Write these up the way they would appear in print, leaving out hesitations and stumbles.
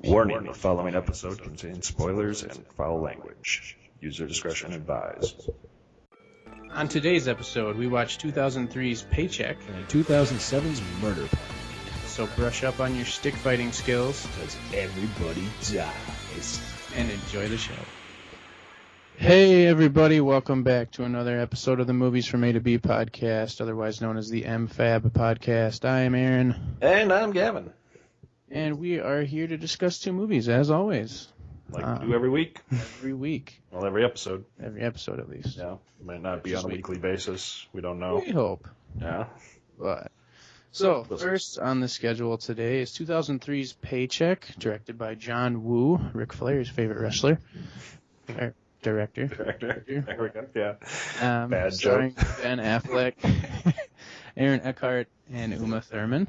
Warning, the following episode contains spoilers and foul language. User discretion advised. On today's episode, we watch 2003's Paycheck and 2007's Murder Party. So brush up on your stick fighting skills, Because everybody dies. and enjoy the show. Hey everybody, welcome back to another episode of the Movies from A to B podcast, otherwise known as the MFAB podcast. I am Aaron. And I'm Gavin. And we are here to discuss two movies, as always. Like we do every week? Every week. Well, every episode. Every episode, at least. Yeah. Might not be on a weekly basis. We don't know. We hope. Yeah. But so, first on the schedule today is 2003's Paycheck, directed by John Woo, Ric Flair's favorite wrestler. Director. There we go. Yeah. Bad Starring joke. Ben Affleck, Aaron Eckhart, and Uma Thurman.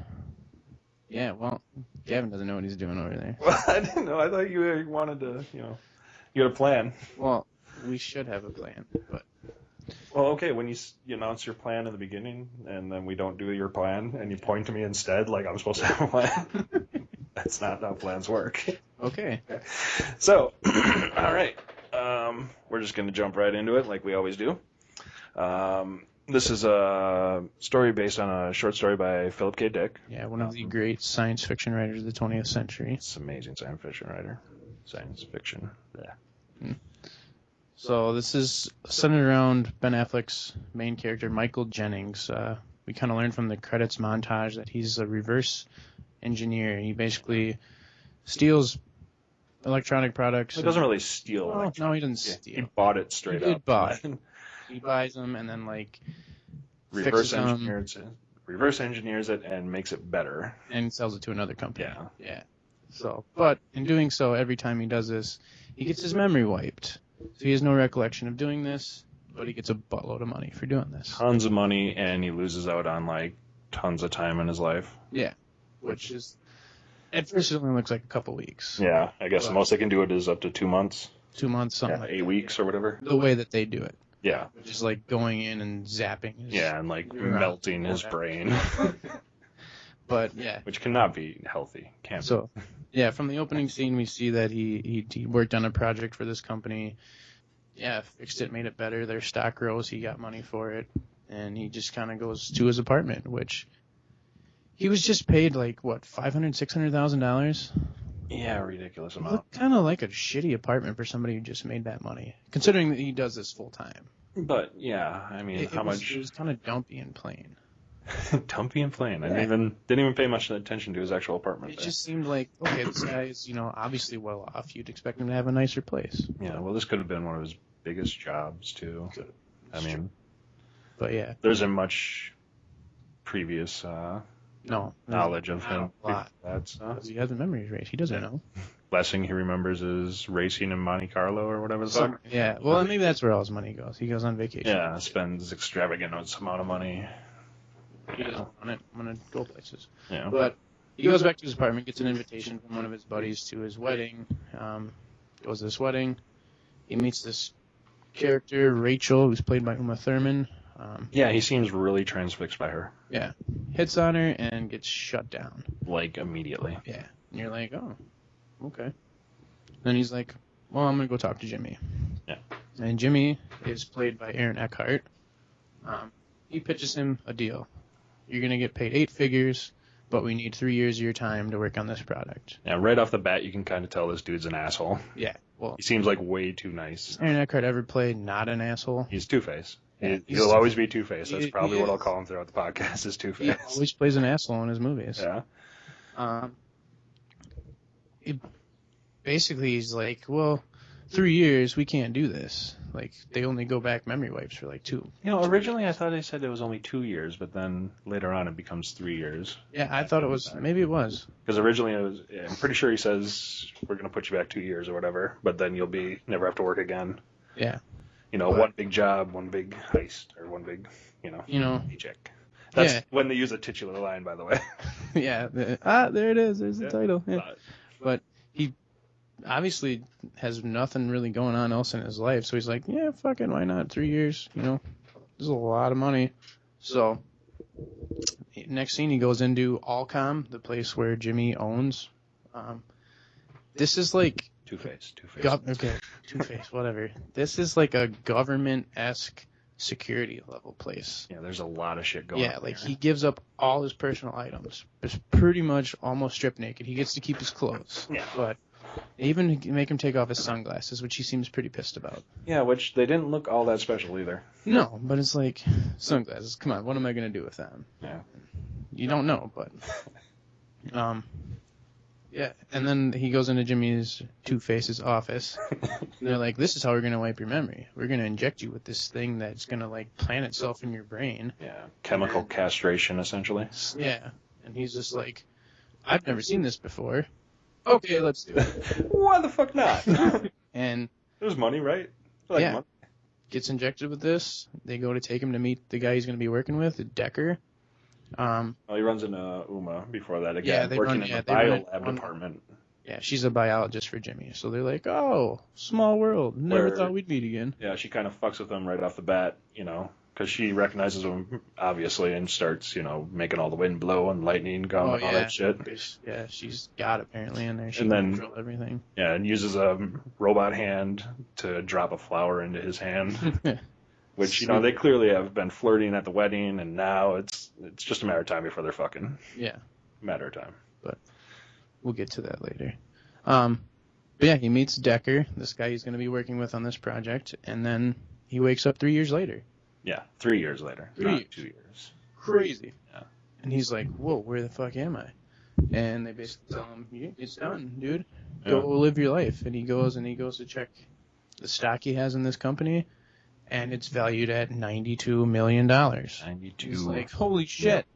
Yeah, well, Gavin doesn't know what he's doing over there. Well, I didn't know. I thought you wanted to, you had a plan. Well, we should have a plan, but... Well, okay, when you announce your plan in the beginning, and then we don't do your plan, and you point to me instead like I'm supposed to have a plan, that's not how plans work. Okay. So, all right. We're just going to jump right into it like we always do. This is a story based on a short story by Philip K. Dick. Yeah, one of the great science fiction writers of the 20th century. It's an amazing science fiction writer. Science fiction. Yeah. So this is centered around Ben Affleck's main character, Michael Jennings. We kind of learn from the credits montage that he's a reverse engineer. He basically steals electronic products. He doesn't really steal. Well, no, he doesn't steal. He bought it straight up. He buy. He buys them and then reverse engineers it and makes it better and sells it to another company. Yeah. So, but in doing so, every time he does this, he gets his memory wiped. So he has no recollection of doing this, but he gets a buttload of money for doing this. Tons of money, and he loses out on tons of time in his life. Yeah, which is at first it only looks like a couple weeks. Yeah, I guess the most they can do it is up to 2 months. 2 months, something like 8 weeks or whatever. the way that they do it. Yeah. Which is like going in and zapping his And melting his brain. But yeah. Which cannot be healthy. Can't be. So, yeah, from the opening scene we see that he worked on a project for this company. Yeah, fixed it, made it better. Their stock rose, he got money for it, and he just kind of goes to his apartment, which he was just paid $500,000-$600,000. Yeah, ridiculous amount. Kind of like a shitty apartment for somebody who just made that money, considering that he does this full time. But yeah, I mean, how much? It was kind of dumpy and plain. Dumpy and plain. I didn't even pay much attention to his actual apartment. It just seemed like, okay, this guy is, obviously well off. You'd expect him to have a nicer place. Yeah, well, this could have been one of his biggest jobs too. But yeah, there isn't much previous knowledge of him. Because he has a memory erase. He doesn't know. Last thing he remembers is racing in Monte Carlo or whatever the fuck. Yeah, well, maybe that's where all his money goes. He goes on vacation. Yeah, spends extravagant amount of money. I'm gonna go places. Yeah. But he goes back to his apartment, gets an invitation from one of his buddies to his wedding. Goes to this wedding. He meets this character, Rachel, who's played by Uma Thurman. Yeah, he seems really transfixed by her. Yeah. Hits on her and gets shut down. Immediately. Yeah. And you're like, oh, okay. Then he's like, well, I'm going to go talk to Jimmy. Yeah. And Jimmy is played by Aaron Eckhart. He pitches him a deal. You're going to get paid 8 figures, but we need 3 years of your time to work on this product. Yeah, right off the bat, you can kind of tell this dude's an asshole. Yeah. Well, he seems like way too nice. Has Aaron Eckhart ever played not an asshole? He's Two-Face. Yeah, he'll always be Two-Face. That's probably what I'll call him throughout the podcast, is Two-Face. He always plays an asshole in his movies. Yeah. Basically, he's like, well, 3 years, we can't do this. They only go back memory wipes for 2. Originally I thought they said it was only 2 years, but then later on it becomes 3 years. Yeah, I thought it was, maybe it was. Because originally I'm pretty sure he says, we're going to put you back 2 years or whatever, but then you'll never have to work again. Yeah. One big job, one big heist, or one big, paycheck. That's when they use a titular line, by the way. Yeah. There it is. There's the title. Yeah. But he obviously has nothing really going on else in his life, so he's like, yeah, fucking, why not? 3 years, there's a lot of money. So next scene, he goes into Allcom, the place where Jimmy owns. this is like Two-Face. okay, Two-Face, whatever. This is like a government-esque security level place. Yeah, there's a lot of shit going on. Yeah, like there. he gives up all his personal items. He's pretty much almost strip naked. He gets to keep his clothes. Yeah. But they even make him take off his sunglasses, which he seems pretty pissed about. Yeah, which they didn't look all that special either. No, but it's like, sunglasses, come on, what am I going to do with them? Yeah. You don't know, but... yeah, and then he goes into Jimmy's Two-Face's office, and they're like, this is how we're going to wipe your memory. We're going to inject you with this thing that's going to, like, plant itself in your brain. Yeah, chemical castration, essentially. Yeah, and he's just like, I've never seen this before. Okay, let's do it. Why the fuck not? And There's money, right? yeah, Money. gets injected with this. They go to take him to meet the guy he's going to be working with, Decker. Oh, he runs into Uma before that again, Yeah, they working run- in yeah, the they run biolab on- department. Yeah, she's a biologist for Jimmy. So they're like, oh, small world. Never Where- thought we'd meet again. Yeah, she kind of fucks with him right off the bat, because she recognizes him, obviously, and starts, making all the wind blow and lightning come and all that shit. Yeah, she's God apparently in there. She And can then- control everything. Yeah, and uses a robot hand to drop a flower into his hand. Which, they clearly have been flirting at the wedding, and now it's just a matter of time before they're fucking. Yeah, Matter of time. we'll get to that later. But yeah, he meets Decker, this guy he's going to be working with on this project, and then he wakes up 3 years later. Yeah, 3 years later. 3 not years. 2 years. Crazy. Yeah. And he's like, whoa, where the fuck am I? And they basically tell him, it's done, dude. Yeah. Go live your life. And he goes to check the stock he has in this company, and it's valued at $92 million. 92. He's like, holy shit.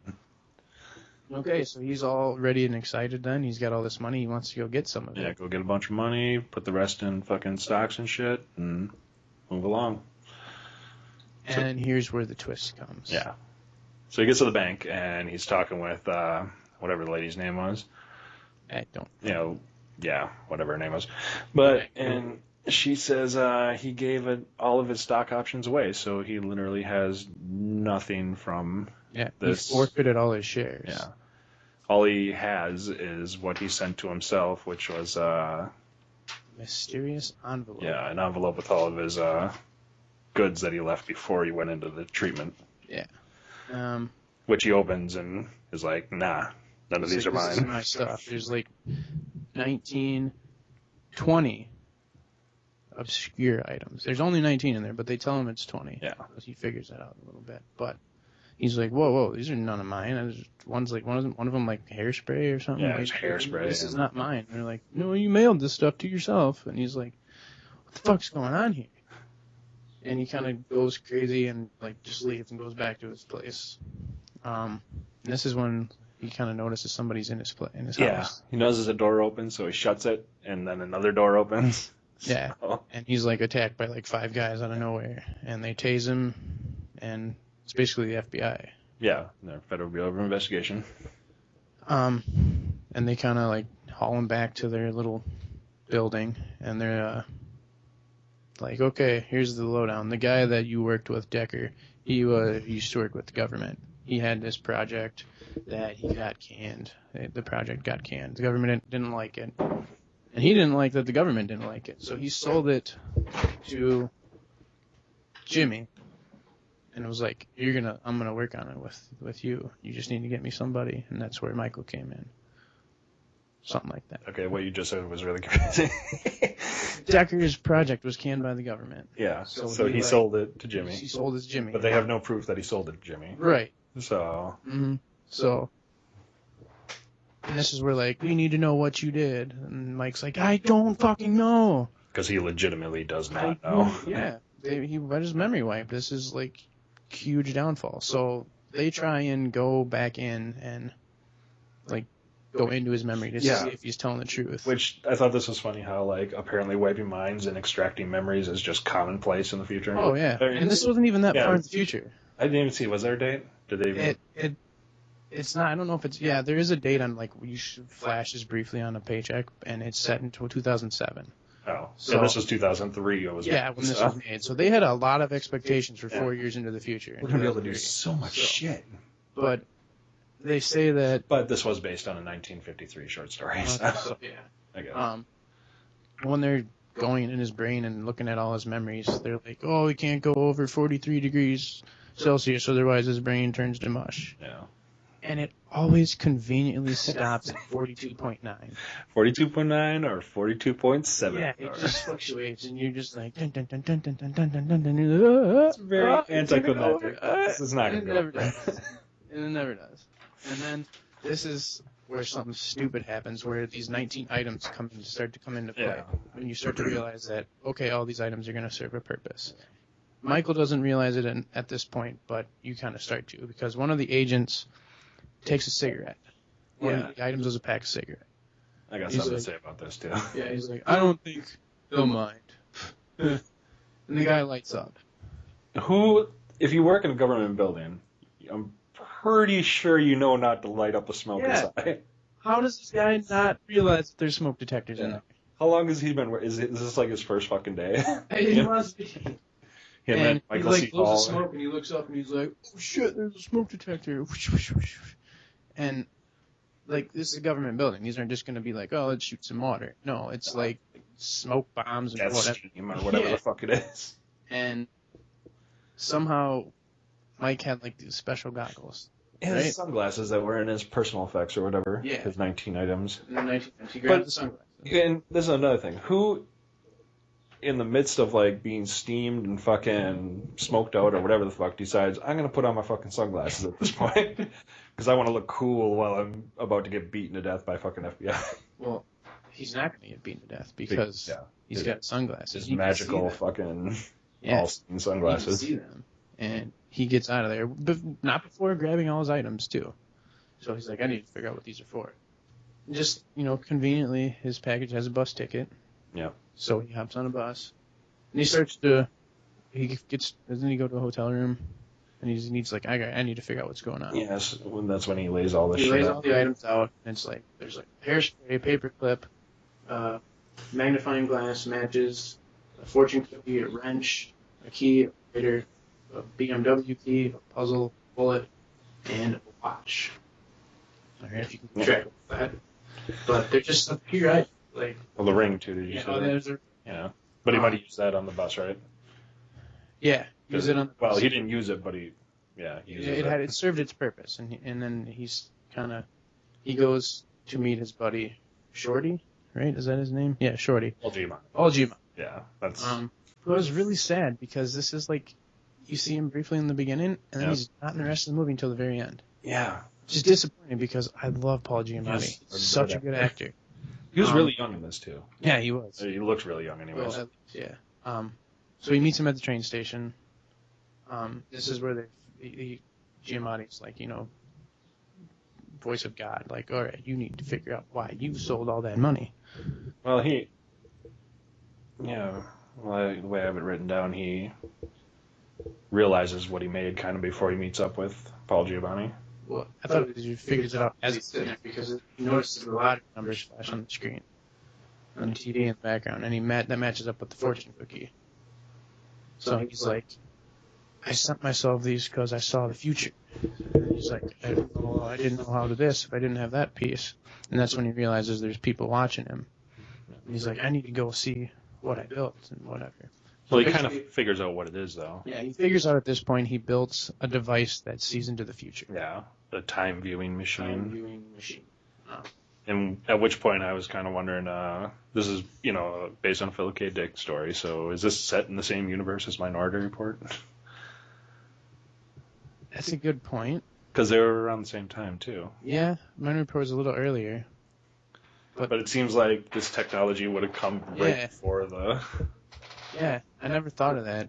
Okay, so he's all ready and excited then. He's got all this money. He wants to go get some of it. Yeah, go get a bunch of money, put the rest in fucking stocks and shit, and move along. And here's where the twist comes. Yeah. So he gets to the bank, and he's talking with whatever the lady's name was. I don't. Whatever her name was. But, and she says he gave all of his stock options away, so he literally has nothing from Yeah, this. he forfeited all his shares. Yeah. All he has is what he sent to himself, which was Mysterious envelope. an envelope with all of his goods that he left before he went into the treatment. Yeah. Which he opens and is like, nah, none of these are This is mine. my stuff. There's like 19, 20 obscure items. There's only 19 in there, but they tell him it's 20. Yeah. He figures that out a little bit. But he's like, whoa, these are none of mine. One's like one of them like hairspray or something. Yeah, like, it's hairspray. This is not mine. And they're like, no, you mailed this stuff to yourself. And he's like, what the fuck's going on here? And he kind of goes crazy and like just leaves and goes back to his place. And this is when he kind of notices somebody's in his house. He notices a door opens, so he shuts it, and then another door opens. Yeah. So, And he's like attacked by like 5 guys out of nowhere, and they tase him, and it's basically the FBI. yeah, the Federal Bureau of Investigation. And they kind of like haul him back to their little building, and they're like, okay, here's the lowdown. The guy that you worked with, Decker, he used to work with the government. He had this project that he got canned. The project got canned. The government didn't like it. And he didn't like that the government didn't like it. So he sold it to Jimmy. And it was like, I'm gonna work on it with you. You just need to get me somebody. And that's where Michael came in. Something like that. Okay, what you just said was really confusing. Decker's project was canned by the government. Yeah, So so he, he like- sold it to Jimmy. He sold it to Jimmy. But they have no proof that he sold it to Jimmy. Right. So, Mm-hmm. So, and this is where, like, we need to know what you did. And Mike's like, I don't fucking know. because he legitimately does not know. Yeah. He got his memory wiped. This is, like, huge downfall. So they try and go back in and, like, go into his memory to see if he's telling the truth. Which I thought this was funny how, like, apparently wiping minds and extracting memories is just commonplace in the future. Oh, yeah. And this wasn't even that Yeah. far in the future. I didn't even see. Was there a date? Did they even? It's not. I don't know if it's. Yeah, there is a date on like flashes briefly on a paycheck, and it's set into 2007. Oh, So- so this was 2003. It was. Yeah, when this was made. So they had a lot of expectations for 4 years into the future. We're gonna be able to do so much shit. But they say that. But this was based on a 1953 short story. So, So, yeah. I guess. when they're going in his brain and looking at all his memories, they're like, oh, he can't go over 43 degrees Celsius, otherwise his brain turns to mush. Yeah. And it always conveniently stops at 42.9. 42.9 or 42.7. Yeah, it just fluctuates, and you're just like, dun dun dun dun dun dun dun dun dun dun dun. It's very anticlimactic. This is not going to go. It never does. And it never does. And then this is where something stupid happens, where these 19 items start to come into play. Yeah. When you start to realize that, okay, all these items are going to serve a purpose. Michael doesn't realize it at this point, but you kind of start to, because one of the agents takes a cigarette. One of the items is a pack of cigarettes. I got something to say about this, too. Yeah, he's like, I don't think they'll mind. And the guy lights up. If you work in a government building, I'm pretty sure you know not to light up a smoke inside. How does this guy not realize that there's smoke detectors in there? How long has he been? Is this like his first fucking day? It must be. And he Michael C. blows Hall. the smoke and he looks up and he's like, oh shit, there's a smoke detector. And like, this is a government building. These aren't just going to be like, oh, let's shoot some water. No, it's like smoke bombs and Gas stream or whatever the fuck it is. And somehow Mike had like these special goggles. And his sunglasses that were in his personal effects or whatever. Yeah. His 19 items. And then he grabbed the sunglasses. And this is another thing. Who, in the midst of like being steamed and fucking smoked out or whatever the fuck, decides I'm gonna put on my fucking sunglasses at this point because I want to look cool while I'm about to get beaten to death by fucking FBI. Well, he's not gonna get beaten to death because he's got sunglasses. His magical fucking all-seeing sunglasses. You can see them, and he gets out of there, but not before grabbing all his items too. So he's like, I need to figure out what these are for. Just, conveniently, his package has a bus ticket. Yeah. So he hops on a bus, and doesn't he go to a hotel room, and he needs like, I need to figure out what's going on. Yes, that's when he lays all this shit out. He lays all the items out, and it's like, there's like hairspray, paperclip, magnifying glass, matches, a fortune cookie, a wrench, a key, a lighter, a BMW key, a puzzle, bullet, and a watch. Alright, if you can track that. But they're just up here, right? Like, well, the ring too. Did you say? Yeah, but he might have used that on the bus, right? Yeah, use it on the bus. Well, he didn't use it, but he used it. It served its purpose, and then he goes to meet his buddy Shorty, right? Is that his name? Yeah, Shorty. Aljima. Yeah, that's. It was really sad because this is like, you see him briefly in the beginning, and then he's not in the rest of the movie until the very end. Yeah. Which is disappointing because I love Paul Giamatti. He's such a good actor. He was really young in this too. Yeah, he was. He looks really young, anyways. Well, yeah. So he meets him at the train station. This is where Giamatti's like, voice of God. Like, all right, you need to figure out why you sold all that money. Well, the way I have it written down, he realizes what he made kind of before he meets up with Paul Giamatti. Well, I thought he figures it out as he's sitting there because he notices a lot of numbers flash on the screen, on the TV in the background, and that matches up with the fortune cookie. So he's like, I sent myself these because I saw the future. And he's like, I didn't know how to do this if I didn't have that piece. And that's when he realizes there's people watching him. And he's like, I need to go see what I built and whatever. Well, he kind of figures out what it is, though. Yeah, he figures out at this point he built a device that sees into the future. Yeah, the time viewing machine. Time viewing machine. Oh. And at which point I was kind of wondering, this is, based on a Philip K. Dick story, so is this set in the same universe as Minority Report? That's a good point. Because they were around the same time, too. Yeah, Minority Report was a little earlier. But it seems like this technology would have come right before the... Yeah, I never thought of that.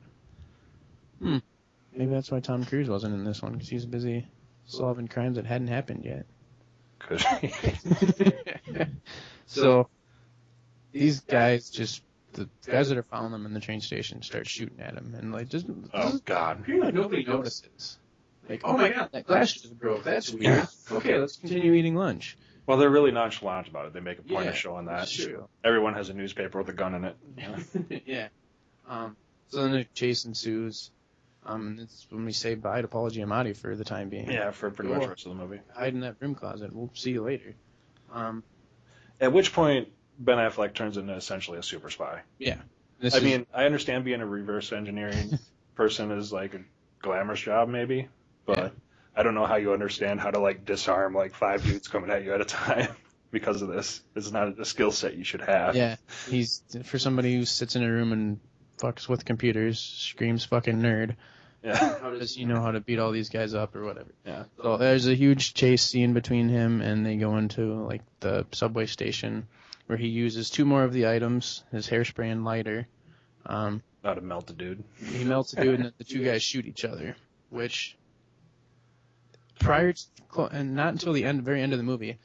Maybe that's why Tom Cruise wasn't in this one, because he's busy solving crimes that hadn't happened yet. Could So, these guys the guys that are following them in the train station start shooting at him, and like, God. Nobody notices. Like, oh my God, that glass just broke, that's weird. Okay, let's continue eating lunch. Well, they're really nonchalant about it. They make a point of showing that. That's true. Everyone has a newspaper with a gun in it. Yeah. So then a chase ensues. And it's when we say bye to Paul Giamatti for the time being. Yeah, for pretty much the rest of the movie. Hide in that room closet. We'll see you later. At which point, Ben Affleck turns into essentially a super spy. Yeah. I mean, I understand being a reverse engineering person is like a glamorous job, maybe, but Yeah. I don't know how you understand how to like disarm like 5 dudes coming at you at a time because of this. It's not a skill set you should have. Yeah, he's for somebody who sits in a room and fucks with computers, screams fucking nerd. Yeah. How does he know how to beat all these guys up or whatever? Yeah. So there's a huge chase scene between him and they go into like the subway station where he uses 2 more of the items, his hairspray and lighter. Not to melt a dude. He melts a dude and then the 2 guys shoot each other, which prior to, and not until the end, very end of the movie,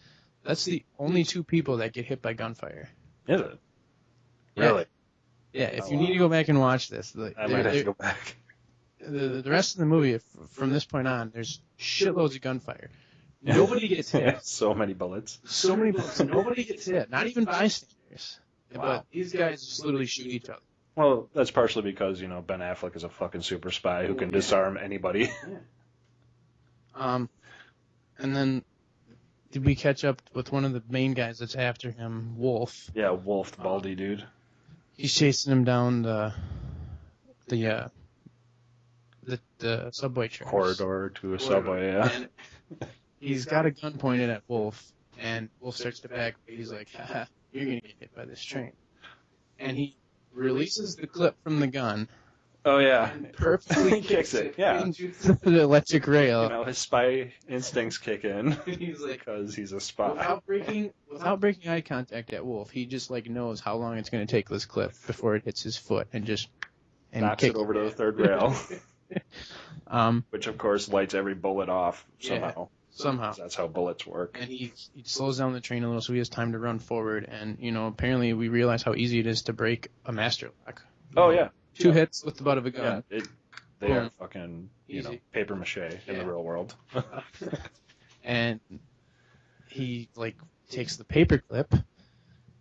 that's the only 2 people that get hit by gunfire. Is it? Yeah. Really? Yeah, if you need to go back and watch this, I might have to go back. the rest of the movie, from this point on, there's shitloads of gunfire. Nobody gets hit. So many bullets. So many bullets. Nobody gets hit. Not even bystanders. Wow. But these guys just literally shoot each other. Well, that's partially because, you know, Ben Affleck is a fucking super spy who can disarm anybody. And then did we catch up with one of the main guys that's after him, Wolf? Yeah, Wolf, the baldy dude. He's chasing him down the subway tracks. Corridor to a subway, yeah. And he's got a gun pointed at Wolf, and Wolf starts to back. He's like, haha, you're going to get hit by this train. And he releases the clip from the gun. Oh, yeah. And perfectly Kicks it, yeah. into the electric rail. You know, his spy instincts kick in He's like, because he's a spy. without breaking eye contact at Wolf, he just like knows how long it's going to take this clip before it hits his foot and Knocks it over to the third rail. Um, Which, of course, lights every bullet off somehow. somehow. 'Cause that's how bullets work. And he slows down the train a little so he has time to run forward. And, you know, apparently we realize how easy it is to break a master lock. Oh, yeah. 2 hits with the butt of a gun. Yeah, they are fucking, you know, Easy. paper mache in the real world. And he, like, takes the paper clip,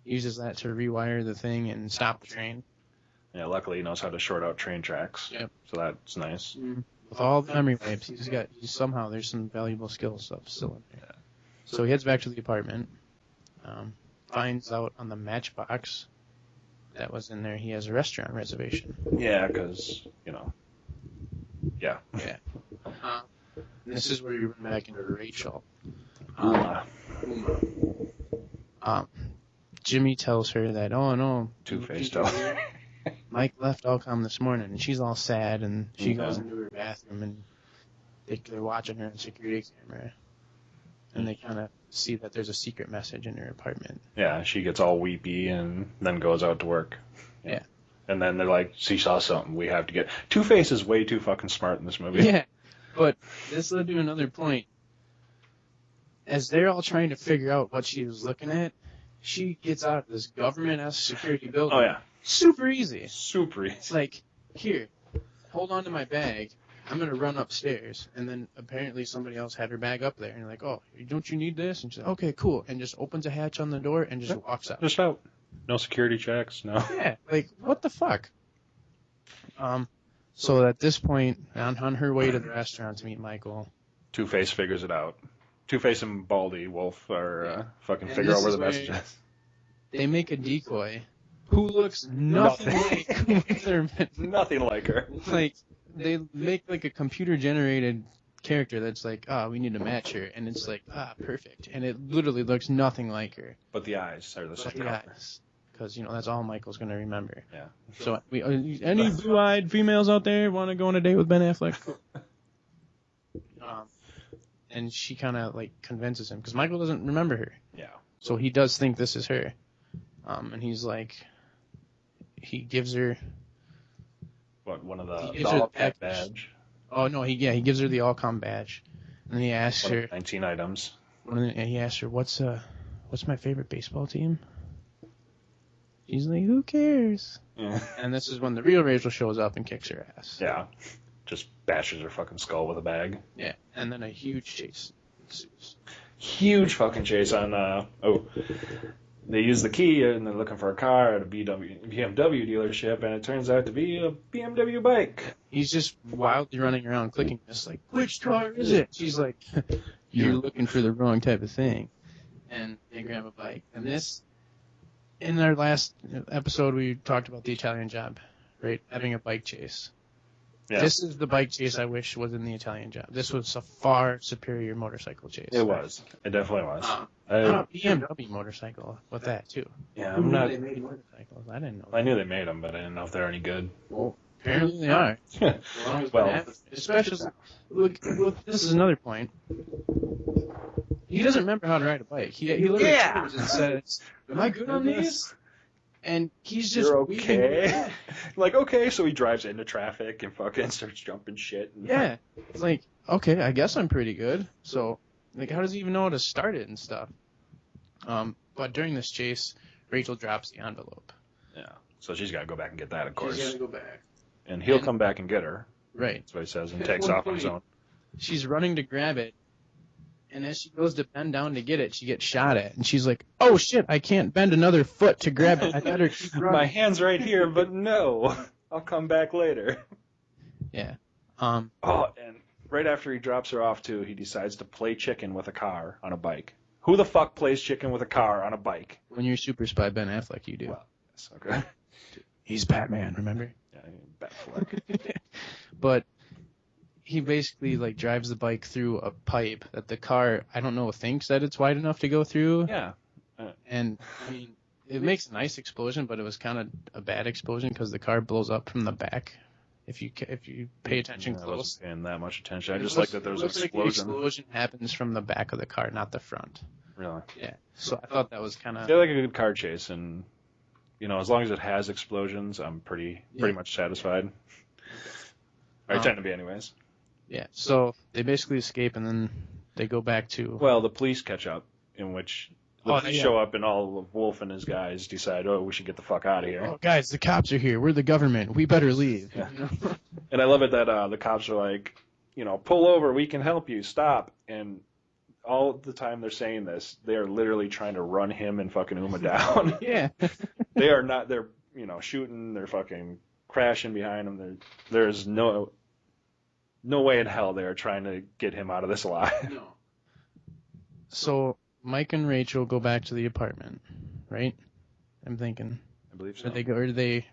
uses that to rewire the thing and stop the train. Yeah, luckily he knows how to short out train tracks. Yep. So that's nice. With all the memory wipes, somehow there's some valuable skill stuff still in there. Yeah. So he heads back to the apartment, finds out on the matchbox that was in there he has a restaurant reservation. Yeah, because, you know, yeah. Yeah. This is where you run back into Rachel. Uma. Jimmy tells her that, oh no, Two-faced tell her. Mike left Alcom this morning, and she's all sad, and she goes into her bathroom, and they're watching her on security camera, and they kind of see that there's a secret message in her apartment. Yeah, she gets all weepy and then goes out to work. Yeah. And then they're like, she saw something, we have to get... Two-Face is way too fucking smart in this movie. Yeah, but this led to another point. As they're all trying to figure out what she was looking at, she gets out of this government-esque security building. Oh, yeah. Super easy. Super easy. It's like, here, hold on to my bag. I'm going to run upstairs. And then apparently somebody else had her bag up there. And you're like, oh, don't you need this? And she's like, okay, cool. And just opens a hatch on the door and just walks out. Just out. No security checks, no. Yeah, like, what the fuck? So at this point, on her way to the restaurant to meet Michael, Two-Face figures it out. Two-Face and Baldy Wolf are fucking figure out where the message is. They make a decoy who looks nothing like Witherman. Nothing like her. Like, they make like a computer-generated character that's like, we need to match her, and it's like, perfect. And it literally looks nothing like her. But the eyes are the same color. Because, you know, that's all Michael's going to remember. Yeah. So, any blue-eyed females out there want to go on a date with Ben Affleck? And she kind of, like, convinces him, because Michael doesn't remember her. Yeah. So he does think this is her. And he's like, he gives her... What, one of the All-Com badge? Oh, no, he gives her the All-Com badge. And he asks her... 19 items. He asks her, what's my favorite baseball team? She's like, who cares? Yeah. And this is when the real Rachel shows up and kicks her ass. Yeah. Just bashes her fucking skull with a bag. Yeah. And then a huge chase ensues. Huge fucking chase on, they use the key and they're looking for a car at a BMW dealership, and it turns out to be a BMW bike. He's just wildly running around clicking this, like, which car is it? She's like, you're looking for the wrong type of thing. And they grab a bike. And this in our last episode, we talked about the Italian Job, right? Having a bike chase. Yeah. This is the bike chase I wish was in the Italian Job. This was a far superior motorcycle chase. It was. It definitely was. A BMW motorcycle with that, too. Yeah, I'm not. They made motorcycles. I didn't know. I knew they made them, but I didn't know if they're any good. Well, apparently they are. Well, Especially, look, this is another point. He doesn't remember how to ride a bike. He literally turns and says, "Am I good on these?" And he's just you're okay. Like, okay, so he drives into traffic and fucking starts jumping shit. And yeah, it's like, okay, I guess I'm pretty good. So, like, how does he even know how to start it and stuff? But during this chase, Rachel drops the envelope. Yeah. So she's got to go back and get that, of course. She's got to go back. And he'll come back and get her. Right. That's what he says, and takes off on his own. She's running to grab it, and as she goes to bend down to get it, she gets shot at. And she's like, oh, shit, I can't bend another foot to grab it. I better keep running. My hand's right here, but no. I'll come back later. Yeah. Oh, and right after he drops her off, too, he decides to play chicken with a car on a bike. Who the fuck plays chicken with a car on a bike? When you're Super Spy Ben Affleck, you do. Well, yes, okay. He's Batman, remember? Yeah, Batfleck. But he basically like drives the bike through a pipe that the car, I don't know, thinks that it's wide enough to go through. Yeah. And I mean, it makes a nice explosion, but it was kind of a bad explosion because the car blows up from the back. If you pay attention I close. wasn't paying that much attention. I just like that there's an explosion. Like the explosion happens from the back of the car, not the front. Really? Yeah. So I thought that was kind of. They like a good car chase, and as long as it has explosions, I'm pretty much satisfied. I tend to be, anyways. Yeah. So they basically escape, and then they go back to. Well, the police catch up, in which the police show up, and all of Wolf and his guys decide, we should get the fuck out of here. Oh, guys, the cops are here. We're the government. We better leave. Yeah. And I love it that the cops are like, pull over. We can help you. Stop. And all the time they're saying this, they are literally trying to run him and fucking Uma down. Yeah. They are not. They're shooting. They're fucking crashing behind him. There's no way in hell they are trying to get him out of this alive. No. So Mike and Rachel go back to the apartment, right? I'm thinking. I believe so. Or do they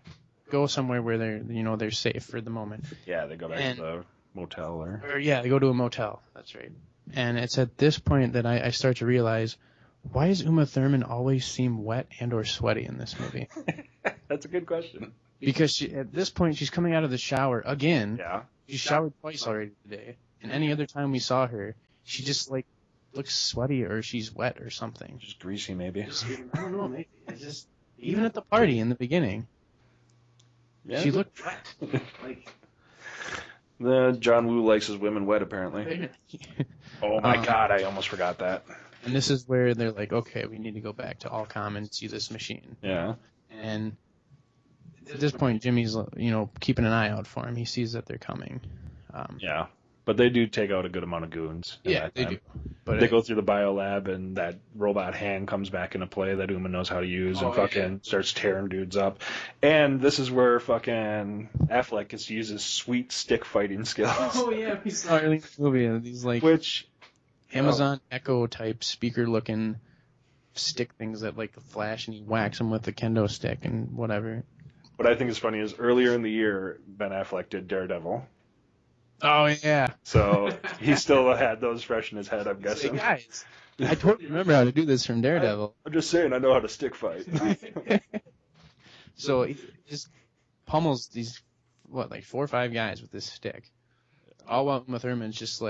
go somewhere where they're safe for the moment? Yeah, they go back to the motel or they go to a motel. That's right. And it's at this point that I start to realize, why does Uma Thurman always seem wet and or sweaty in this movie? That's a good question. Because at this point she's coming out of the shower again. Yeah. She showered twice already today. And any other time we saw her, she just like looks sweaty or she's wet or something. Just greasy, maybe. I don't know, maybe. It's just even at the party in the beginning, she looked wet. Like John Woo likes his women wet, apparently. Oh my God, I almost forgot that. And this is where they're like, okay, we need to go back to Allcom and see this machine. Yeah. And at this point, Jimmy's keeping an eye out for him. He sees that they're coming. Yeah. But they do take out a good amount of goons. Yeah, they do. But they go through the biolab, and that robot hand comes back into play that Uma knows how to use, and fucking starts tearing dudes up. And this is where fucking Affleck gets to use his sweet stick fighting skills. Oh yeah, we saw early in the movie these Amazon Echo type speaker looking stick things that like flash, and he whacks them with the kendo stick and whatever. What I think is funny is earlier in the year, Ben Affleck did Daredevil. Oh, yeah. So he still had those fresh in his head, I'm guessing. Hey, guys, I totally remember how to do this from Daredevil. I'm just saying, I know how to stick fight. So he just pummels these, 4 or 5 guys with this stick. All while Uma Thurman's just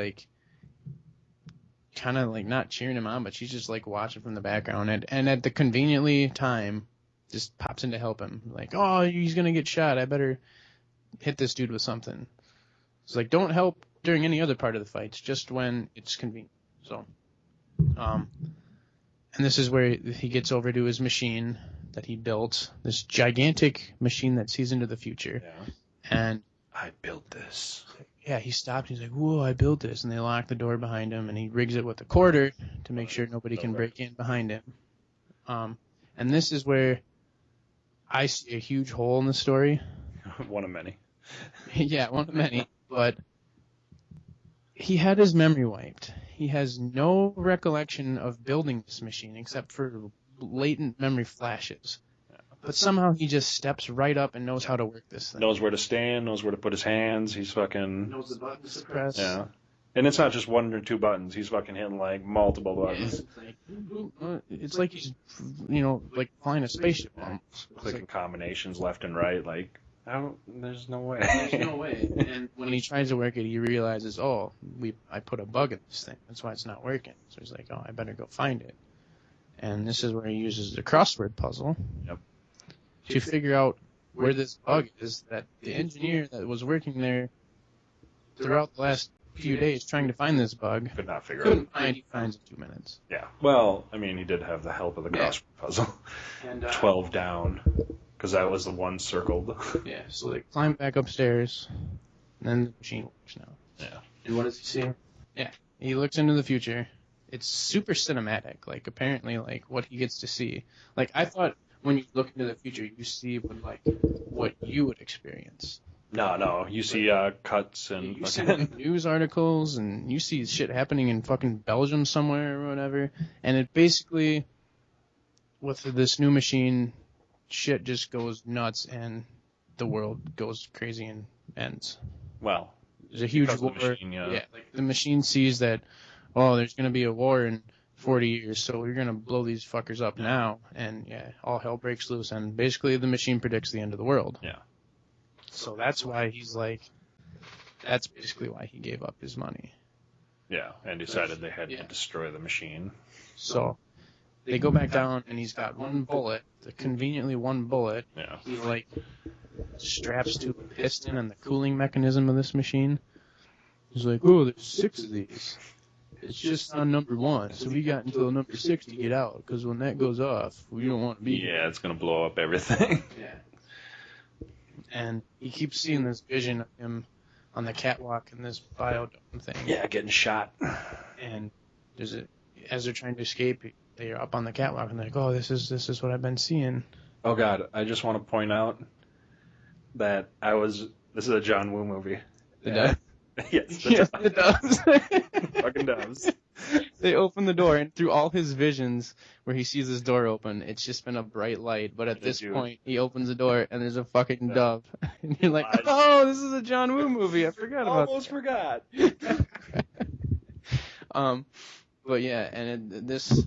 kind of not cheering him on, but she's just watching from the background. And at the conveniently time, just pops in to help him. Oh, he's going to get shot. I better hit this dude with something. It's don't help during any other part of the fights, just when it's convenient. So, and this is where he gets over to his machine that he built, this gigantic machine that sees into the future. Yeah. And I built this. Yeah, he stopped. He's like, whoa, I built this. And they lock the door behind him, and he rigs it with a quarter to make sure nobody can break in behind him. And this is where I see a huge hole in the story. One of many. Yeah, one of many. But he had his memory wiped. He has no recollection of building this machine except for latent memory flashes. But somehow he just steps right up and knows how to work this thing. Knows where to stand, knows where to put his hands. He's fucking... Knows the buttons to press. Yeah. And it's not just one or two buttons. He's fucking hitting, like, multiple buttons. It's like he's, like flying a spaceship almost. Clicking combinations left and right, like... There's no way. There's no way. And when he tries to work it, he realizes, I put a bug in this thing. That's why it's not working. So he's like, I better go find it. And this is where he uses the crossword puzzle. Yep. To figure out where this bug is that the engineer that was working there throughout the last few days trying to find this bug could not figure it out. He finds in 2 minutes. Yeah. Well, I mean, he did have the help of the crossword puzzle. And 12 down. Because that was the one circled. Yeah, so they climb back upstairs, and then the machine works now. Yeah. And what does he see? Yeah, he looks into the future. It's super cinematic, like, apparently, like, what he gets to see. Like, I thought when you look into the future, you see what you would experience. No, you see cuts and... You see news articles, and you see shit happening in fucking Belgium somewhere or whatever, and it basically, with this new machine... shit just goes nuts and the world goes crazy and ends. Well, there's a huge war. The machine, like the machine sees that, there's going to be a war in 40 years, so we're going to blow these fuckers up now, and all hell breaks loose, and basically the machine predicts the end of the world. Yeah. So that's why that's basically why he gave up his money. Yeah, and decided they had to destroy the machine. So they go back down, and he's got conveniently one bullet. Yeah. He, straps to a piston and the cooling mechanism of this machine. He's like, there's 6 of these. It's just on number 1, so we got until number 6 to get out, because when that goes off, we don't want to be here. Yeah, it's going to blow up everything. Yeah. And he keeps seeing this vision of him on the catwalk in this biodome thing. Yeah, getting shot. And as they're trying to escape, they're up on the catwalk, and they're like, this is what I've been seeing. Oh, God, I just want to point out that this is a John Woo movie. Yes, it does. Fucking does. They open the door, and through all his visions where he sees this door open, it's just been a bright light. But at this point, he opens the door, and there's a fucking dove. And you're like, this is a John Woo movie. I forgot about Almost forgot. But yeah, and this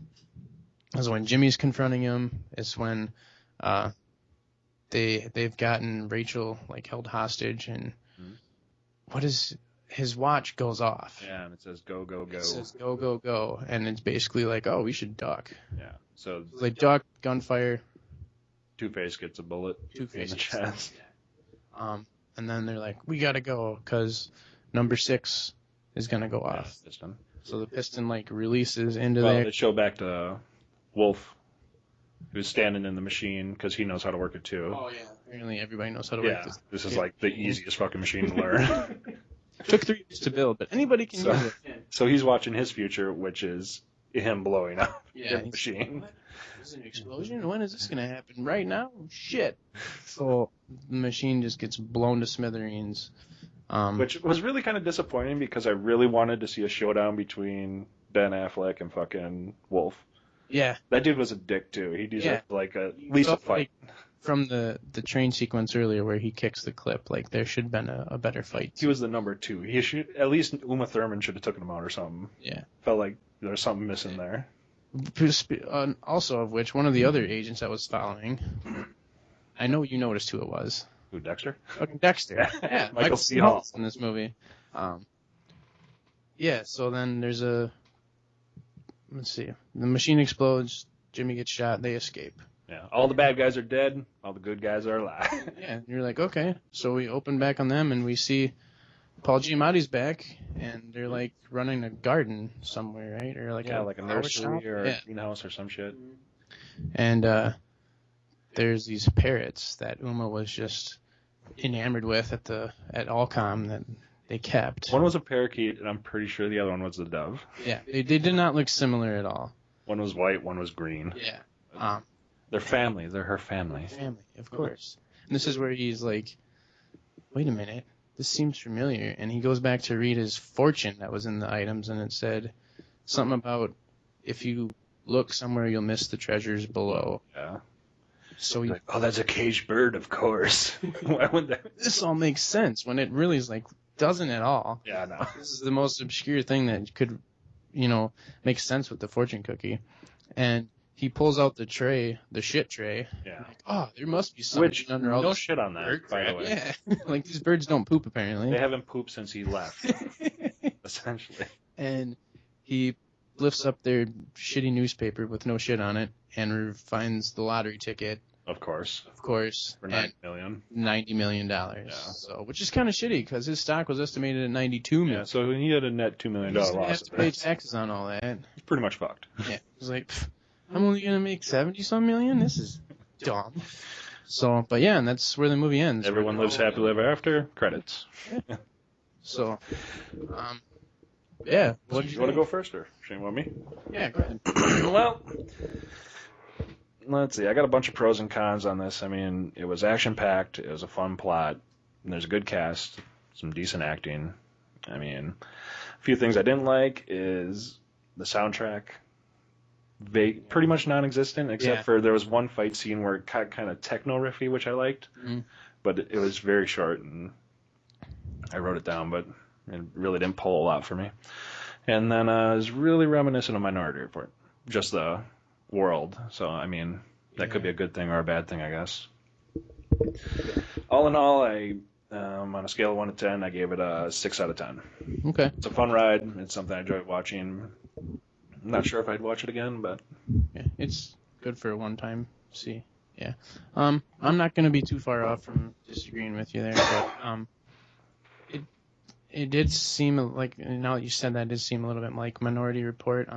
is when Jimmy's confronting him. It's when they've gotten Rachel held hostage, and what is his watch goes off. Yeah, and it says go, go, go. It says go, go, go, and it's basically like, we should duck. Yeah, so they duck, gunfire. Two-Face gets a bullet in the chest. And then they're like, we gotta go because number 6 is gonna go off. Piston. So the piston releases into there. They show back to Wolf, who's standing in the machine because he knows how to work it too. Oh yeah, apparently everybody knows how to work this. This is the easiest fucking machine to learn. Took 3 years to build, but anybody can use it. So he's watching his future, which is him blowing up the machine. What? Is it an explosion? When is this going to happen? Right now? Shit. So the machine just gets blown to smithereens. Which was really kind of disappointing because I really wanted to see a showdown between Ben Affleck and fucking Wolf. Yeah. That dude was a dick too. He deserved at least a fight. From the train sequence earlier where he kicks the clip, there should have been a better fight. He was the number 2. He should at least Uma Thurman should have taken him out or something. Yeah. Felt like there was something missing there. Also of which, one of the other agents that was following, I know you noticed who it was. Who, Dexter? Fucking Dexter. Yeah. Michael C. Hall in this movie. So then there's let's see. The machine explodes, Jimmy gets shot, they escape. Yeah, all the bad guys are dead, all the good guys are alive. Yeah, and you're like, okay. So we open back on them, and we see Paul Giamatti's back, and they're running a garden somewhere, right? Or a nursery or a greenhouse or some shit. And there's these parrots that Uma was just enamored with at Allcom that they kept. One was a parakeet, and I'm pretty sure the other one was the dove. Yeah, they did not look similar at all. One was white, one was green. Yeah. They're family. They're her family. Family, of course. And this is where he's like, wait a minute, this seems familiar. And he goes back to read his fortune that was in the items, and it said something about if you look somewhere, you'll miss the treasures below. Yeah. So Like, oh, that's a caged bird, of course. Why would that? this all makes sense when it really is like doesn't at all. Yeah, no. This is the most obscure thing that could, make sense with the fortune cookie. And he pulls out the tray, the shit tray. Yeah. Like, oh, there must be something under all no this shit on that, bird by the crap. way. Yeah, like these birds don't poop apparently. They haven't pooped since he left, essentially. And he lifts up their shitty newspaper with no shit on it and finds the lottery ticket. Of course. For $9 million. $90 million. Yeah. So, which is kind of shitty because his stock was estimated at $92 million. Yeah, so he had a net $2 million He doesn't loss. have to pay taxes on all that. He's pretty much fucked. Yeah. He's like, I'm only going to make 70-some million? This is dumb. So, but yeah, and that's where the movie ends. Everyone lives happily ever after. Credits. So, yeah. You want to go first, or Shane, want me? Yeah, go ahead. Well, let's see. I got a bunch of pros and cons on this. I mean, it was action-packed. It was a fun plot. And there's a good cast. Some decent acting. I mean, a few things I didn't like is the soundtrack. Pretty much non-existent, except for there was one fight scene where it got kind of techno-riffy, which I liked. Mm-hmm. But it was very short, and I wrote it down, but it really didn't pull a lot for me. And then it was really reminiscent of Minority Report. Just the world. So, I mean, that could be a good thing or a bad thing, I guess. All in all, on a scale of 1 to 10, I gave it a 6 out of 10. Okay. It's a fun ride. It's something I enjoyed watching. I'm not sure if I'd watch it again, but... Yeah, it's good for a one-time see. Yeah. I'm not going to be too far off from disagreeing with you there, but it did seem like, now that you said that, it did seem a little bit like Minority Report.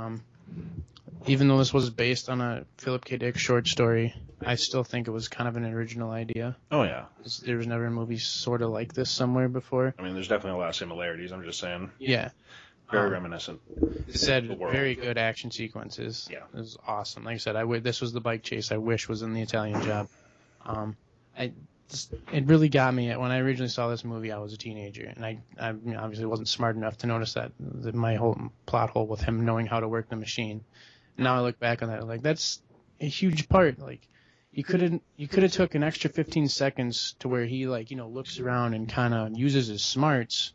Even though this was based on a Philip K. Dick short story, I still think it was kind of an original idea. Oh, yeah. There was never a movie sort of like this somewhere before. I mean, there's definitely a lot of similarities. I'm just saying. Yeah. Very reminiscent. It said very good action sequences. Yeah. It was awesome. Like I said, this was the bike chase I wish was in the Italian Job. It really got me. When I originally saw this movie, I was a teenager, and I obviously wasn't smart enough to notice that my whole plot hole with him knowing how to work the machine. Now I look back on that, like, that's a huge part. Like, you could have took an extra 15 seconds to where he, like, looks around and kind of uses his smarts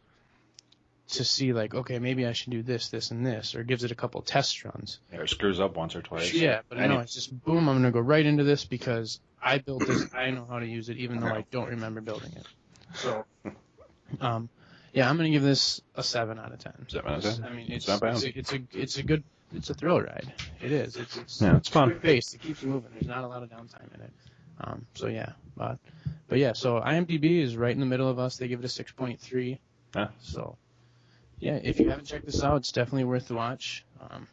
to see, like, okay, maybe I should do this, this, and this, or gives it a couple test runs. Yeah, or screws up once or twice. Yeah, but no, it's just boom, I'm gonna go right into this because I built this, I know how to use it, even though I don't remember building it. So, yeah, I'm gonna give this a 7 out of 10. 7 out of 10. I mean, it's not bad. It's a thrill ride. It is. It's fun. Quick pace. It keeps moving. There's not a lot of downtime in it. So yeah, but yeah. So IMDb is right in the middle of us. They give it a 6.3. Yeah. So yeah, if you haven't checked this out, it's definitely worth the watch.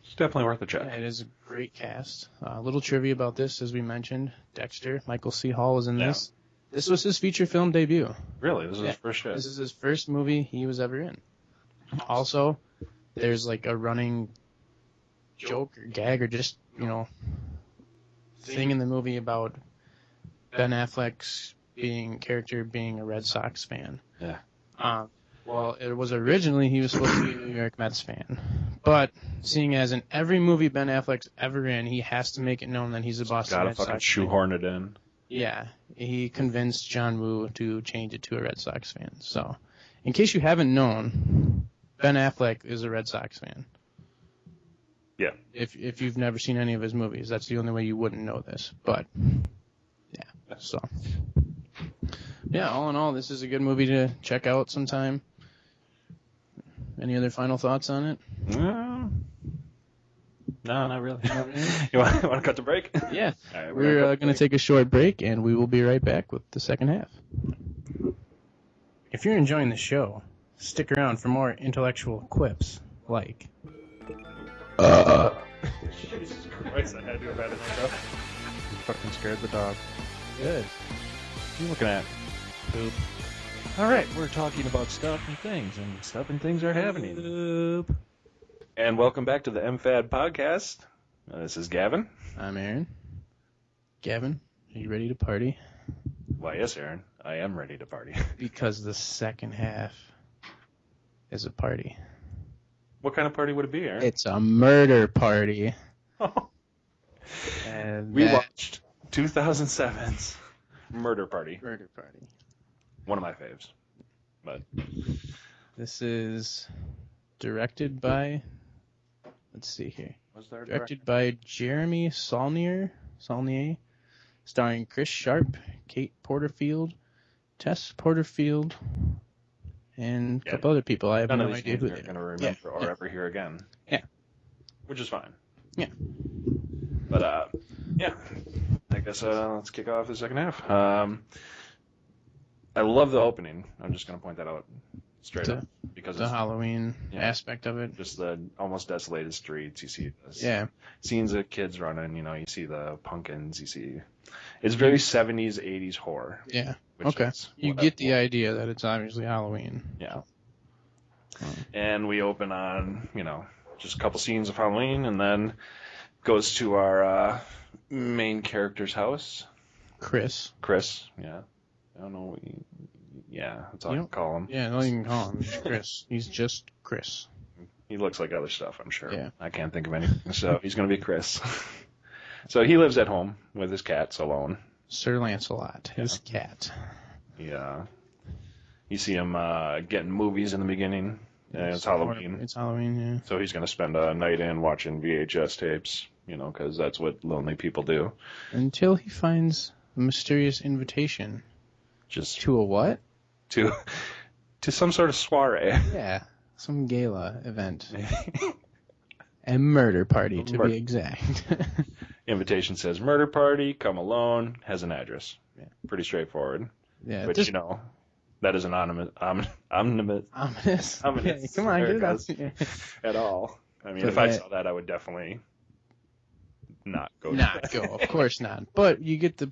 It's definitely worth a check. Yeah, it is a great cast. A little trivia about this, as we mentioned, Dexter, Michael C. Hall was in this. This was his feature film debut. Really? This is his first shit? This is his first movie he was ever in. Also, there's like a running joke or gag or just, thing in the movie about Ben Affleck's character being a Red Sox fan. Yeah. Well, it was originally he was supposed to be a New York Mets fan. But seeing as in every movie Ben Affleck's ever in, he has to make it known that he's a Boston Red Sox fan. Gotta fucking shoehorn it in. Yeah. He convinced John Woo to change it to a Red Sox fan. So, in case you haven't known, Ben Affleck is a Red Sox fan. Yeah. If you've never seen any of his movies, that's the only way you wouldn't know this. But, yeah. So, yeah, all in all, this is a good movie to check out sometime. Any other final thoughts on it? No, not really. You want to cut the break? Yeah. All right, we're going to take a short break, and we will be right back with the second half. If you're enjoying the show, stick around for more intellectual quips like... Jesus Christ, I had to do a better than that. You fucking scared the dog. Good. What are you looking at? Poop. Alright, we're talking about stuff and things are happening. And welcome back to the MFAD podcast. This is Gavin. I'm Aaron. Gavin, are you ready to party? Why, yes, Aaron. I am ready to party. Because the second half is a party. What kind of party would it be, Aaron? It's a murder party. And We watched 2007's Murder Party. Murder Party. One of my faves. But This is directed by, let's see here. was there a Directed by Jeremy Saulnier, starring Chris Sharp, Kate Porterfield, Tess Porterfield, and a couple other people. I have None no of these idea names who you're they going to are. remember or ever hear again. Yeah. Which is fine. Yeah. But, yeah. I guess let's kick off the second half. I love the opening. I'm just going to point that out straight up. Because The it's Halloween aspect of it. just the almost desolated streets. You see this scenes of kids running. You know, you see the pumpkins. You see... It's very 70s, 80s horror. Yeah. Which Okay. is You what get the idea that it's obviously Halloween. Yeah. And we open on, you know, just a couple scenes of Halloween, and then goes to our main character's house. Chris. Yeah. I don't know. Yeah, that's all I can call him. Yeah, no, you can call him Chris. He's just Chris. He looks like other stuff, I'm sure. Yeah. I can't think of anything, so he's going to be Chris. So he lives at home with his cats alone. Sir Lancelot, his cat. Yeah. You see him getting movies in the beginning. It's Halloween. It's Halloween, yeah. So he's going to spend a night in watching VHS tapes, you know, because that's what lonely people do. Until he finds a mysterious invitation. Just to a what? To some sort of soiree. Yeah, some gala event. A murder party, to be exact. Invitation says murder party, come alone, has an address. Yeah. Pretty straightforward. Yeah. Which, you know, that is ominous. Ominous. Yeah, come on, get it out. At all. I mean, but if I saw that, I would definitely not go. Of course not. But you get the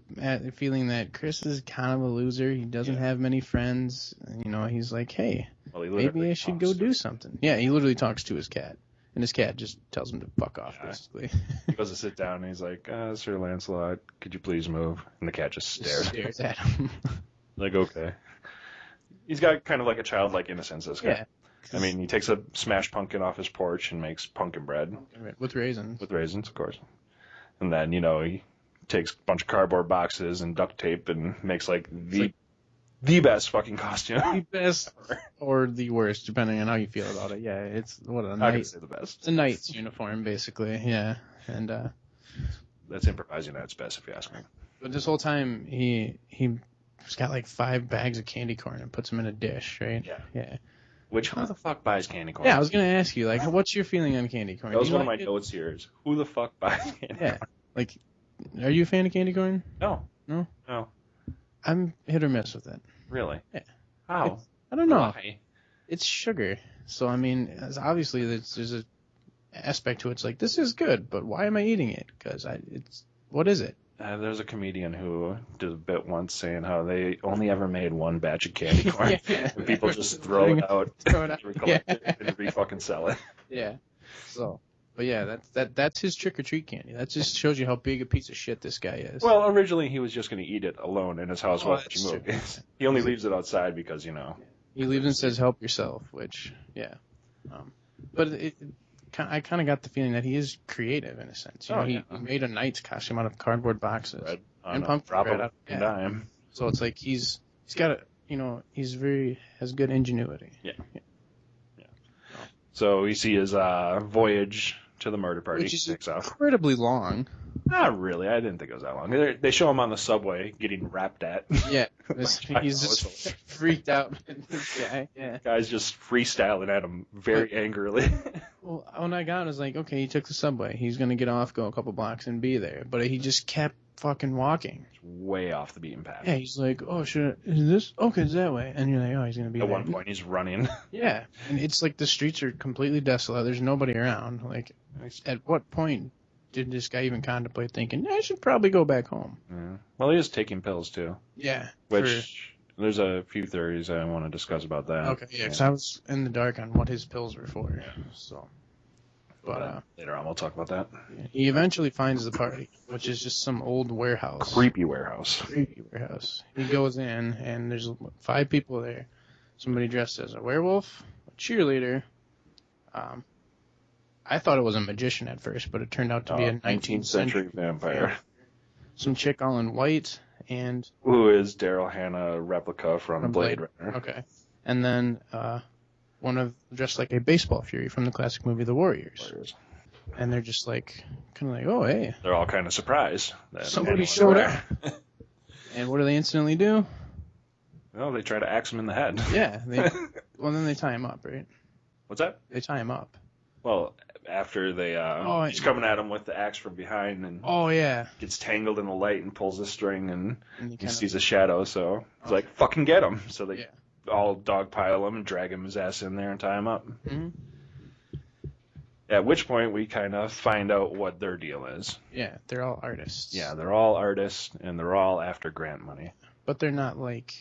feeling that Chris is kind of a loser. He doesn't have many friends. You know, he's like, hey, maybe I should go do something. Yeah, he literally talks to his cat. And his cat just tells him to fuck off, basically. He goes to sit down, and he's like, Sir Lancelot, could you please move? And the cat just stares at him. Like, okay. He's got kind of like a childlike innocence, this guy. Yeah. I mean, he takes a smashed pumpkin off his porch and makes pumpkin bread. With raisins. With raisins, of course. And then, you know, he takes a bunch of cardboard boxes and duct tape and makes, like, the best fucking costume. The best or the worst, depending on how you feel about it. Yeah, it's what a I can say the best. It's a knight's uniform, basically. Yeah, and that's improvising at its best, if you ask me. But this whole time, he's got like 5 bags of candy corn and puts them in a dish, right? Yeah. Which, who the fuck buys candy corn? Yeah, I was gonna ask you, like, what's your feeling on candy corn? That was one of my notes here. Is who the fuck buys candy corn? Like, are you a fan of candy corn? No. I'm hit or miss with it. Really? Yeah. How? I don't know. Why? It's sugar. So, I mean, obviously there's a aspect to it. It's like, this is good, but why am I eating it? Because what is it? There's a comedian who did a bit once saying how they only ever made one batch of candy corn. And people just throw it out. And re-fucking sell it. Yeah. So... But yeah, that's his trick or treat candy. That just shows you how big a piece of shit this guy is. Well, originally he was just going to eat it alone in his house while watching movies. He only leaves it outside because, you know. He leaves and says, "Help yourself," which, yeah. But I kind of got the feeling that he is creative in a sense. You know, he made a knight's costume out of cardboard boxes and pumpkin bread out of dime. So it's like he's got has good ingenuity. Yeah. So we see his voyage to the murder party. Which is incredibly long. Not really. I didn't think it was that long. They show him on the subway getting rapped at. Yeah. He's just freaked out. Yeah. Guy's just freestyling at him very angrily. Well, when I got it, I was like, okay, he took the subway. He's going to get off, go a couple blocks, and be there. But he just kept fucking walking. Way off the beaten path. Yeah, he's like, oh, is this? Okay, it's that way. And you're like, oh, he's going to be there. At one point, he's running. Yeah. And it's like the streets are completely desolate. There's nobody around. Like, at what point did this guy even contemplate thinking, I should probably go back home? Yeah. Well, he is taking pills, too. Yeah. Which, there's a few theories I want to discuss about that. Okay, yeah, because I was in the dark on what his pills were for. Yeah. So. But later on, we'll talk about that. He eventually finds the party, which is just some old warehouse. Creepy warehouse. He goes in, and there's 5 people there. Somebody dressed as a werewolf, a cheerleader. I thought it was a magician at first, but it turned out to be a 19th century vampire. Some chick all in white and... Who is Daryl Hannah replica from Blade Runner. Okay. And then one of dressed like a baseball fury from the classic movie The Warriors. And they're just like, kind of like, oh, hey. They're all kind of surprised that somebody showed up. And what do they instantly do? Well, they try to axe him in the head. Yeah. Well, then they tie him up, right? What's that? They tie him up. Well, after they, he's coming at him with the axe from behind and gets tangled in the light and pulls the string and he sees a shadow, so he's like, fucking get him. So they all dogpile him and drag his ass in there and tie him up. Mm-hmm. At which point we kind of find out what their deal is. Yeah, they're all artists. Yeah, they're all artists and they're all after grant money. But they're not like,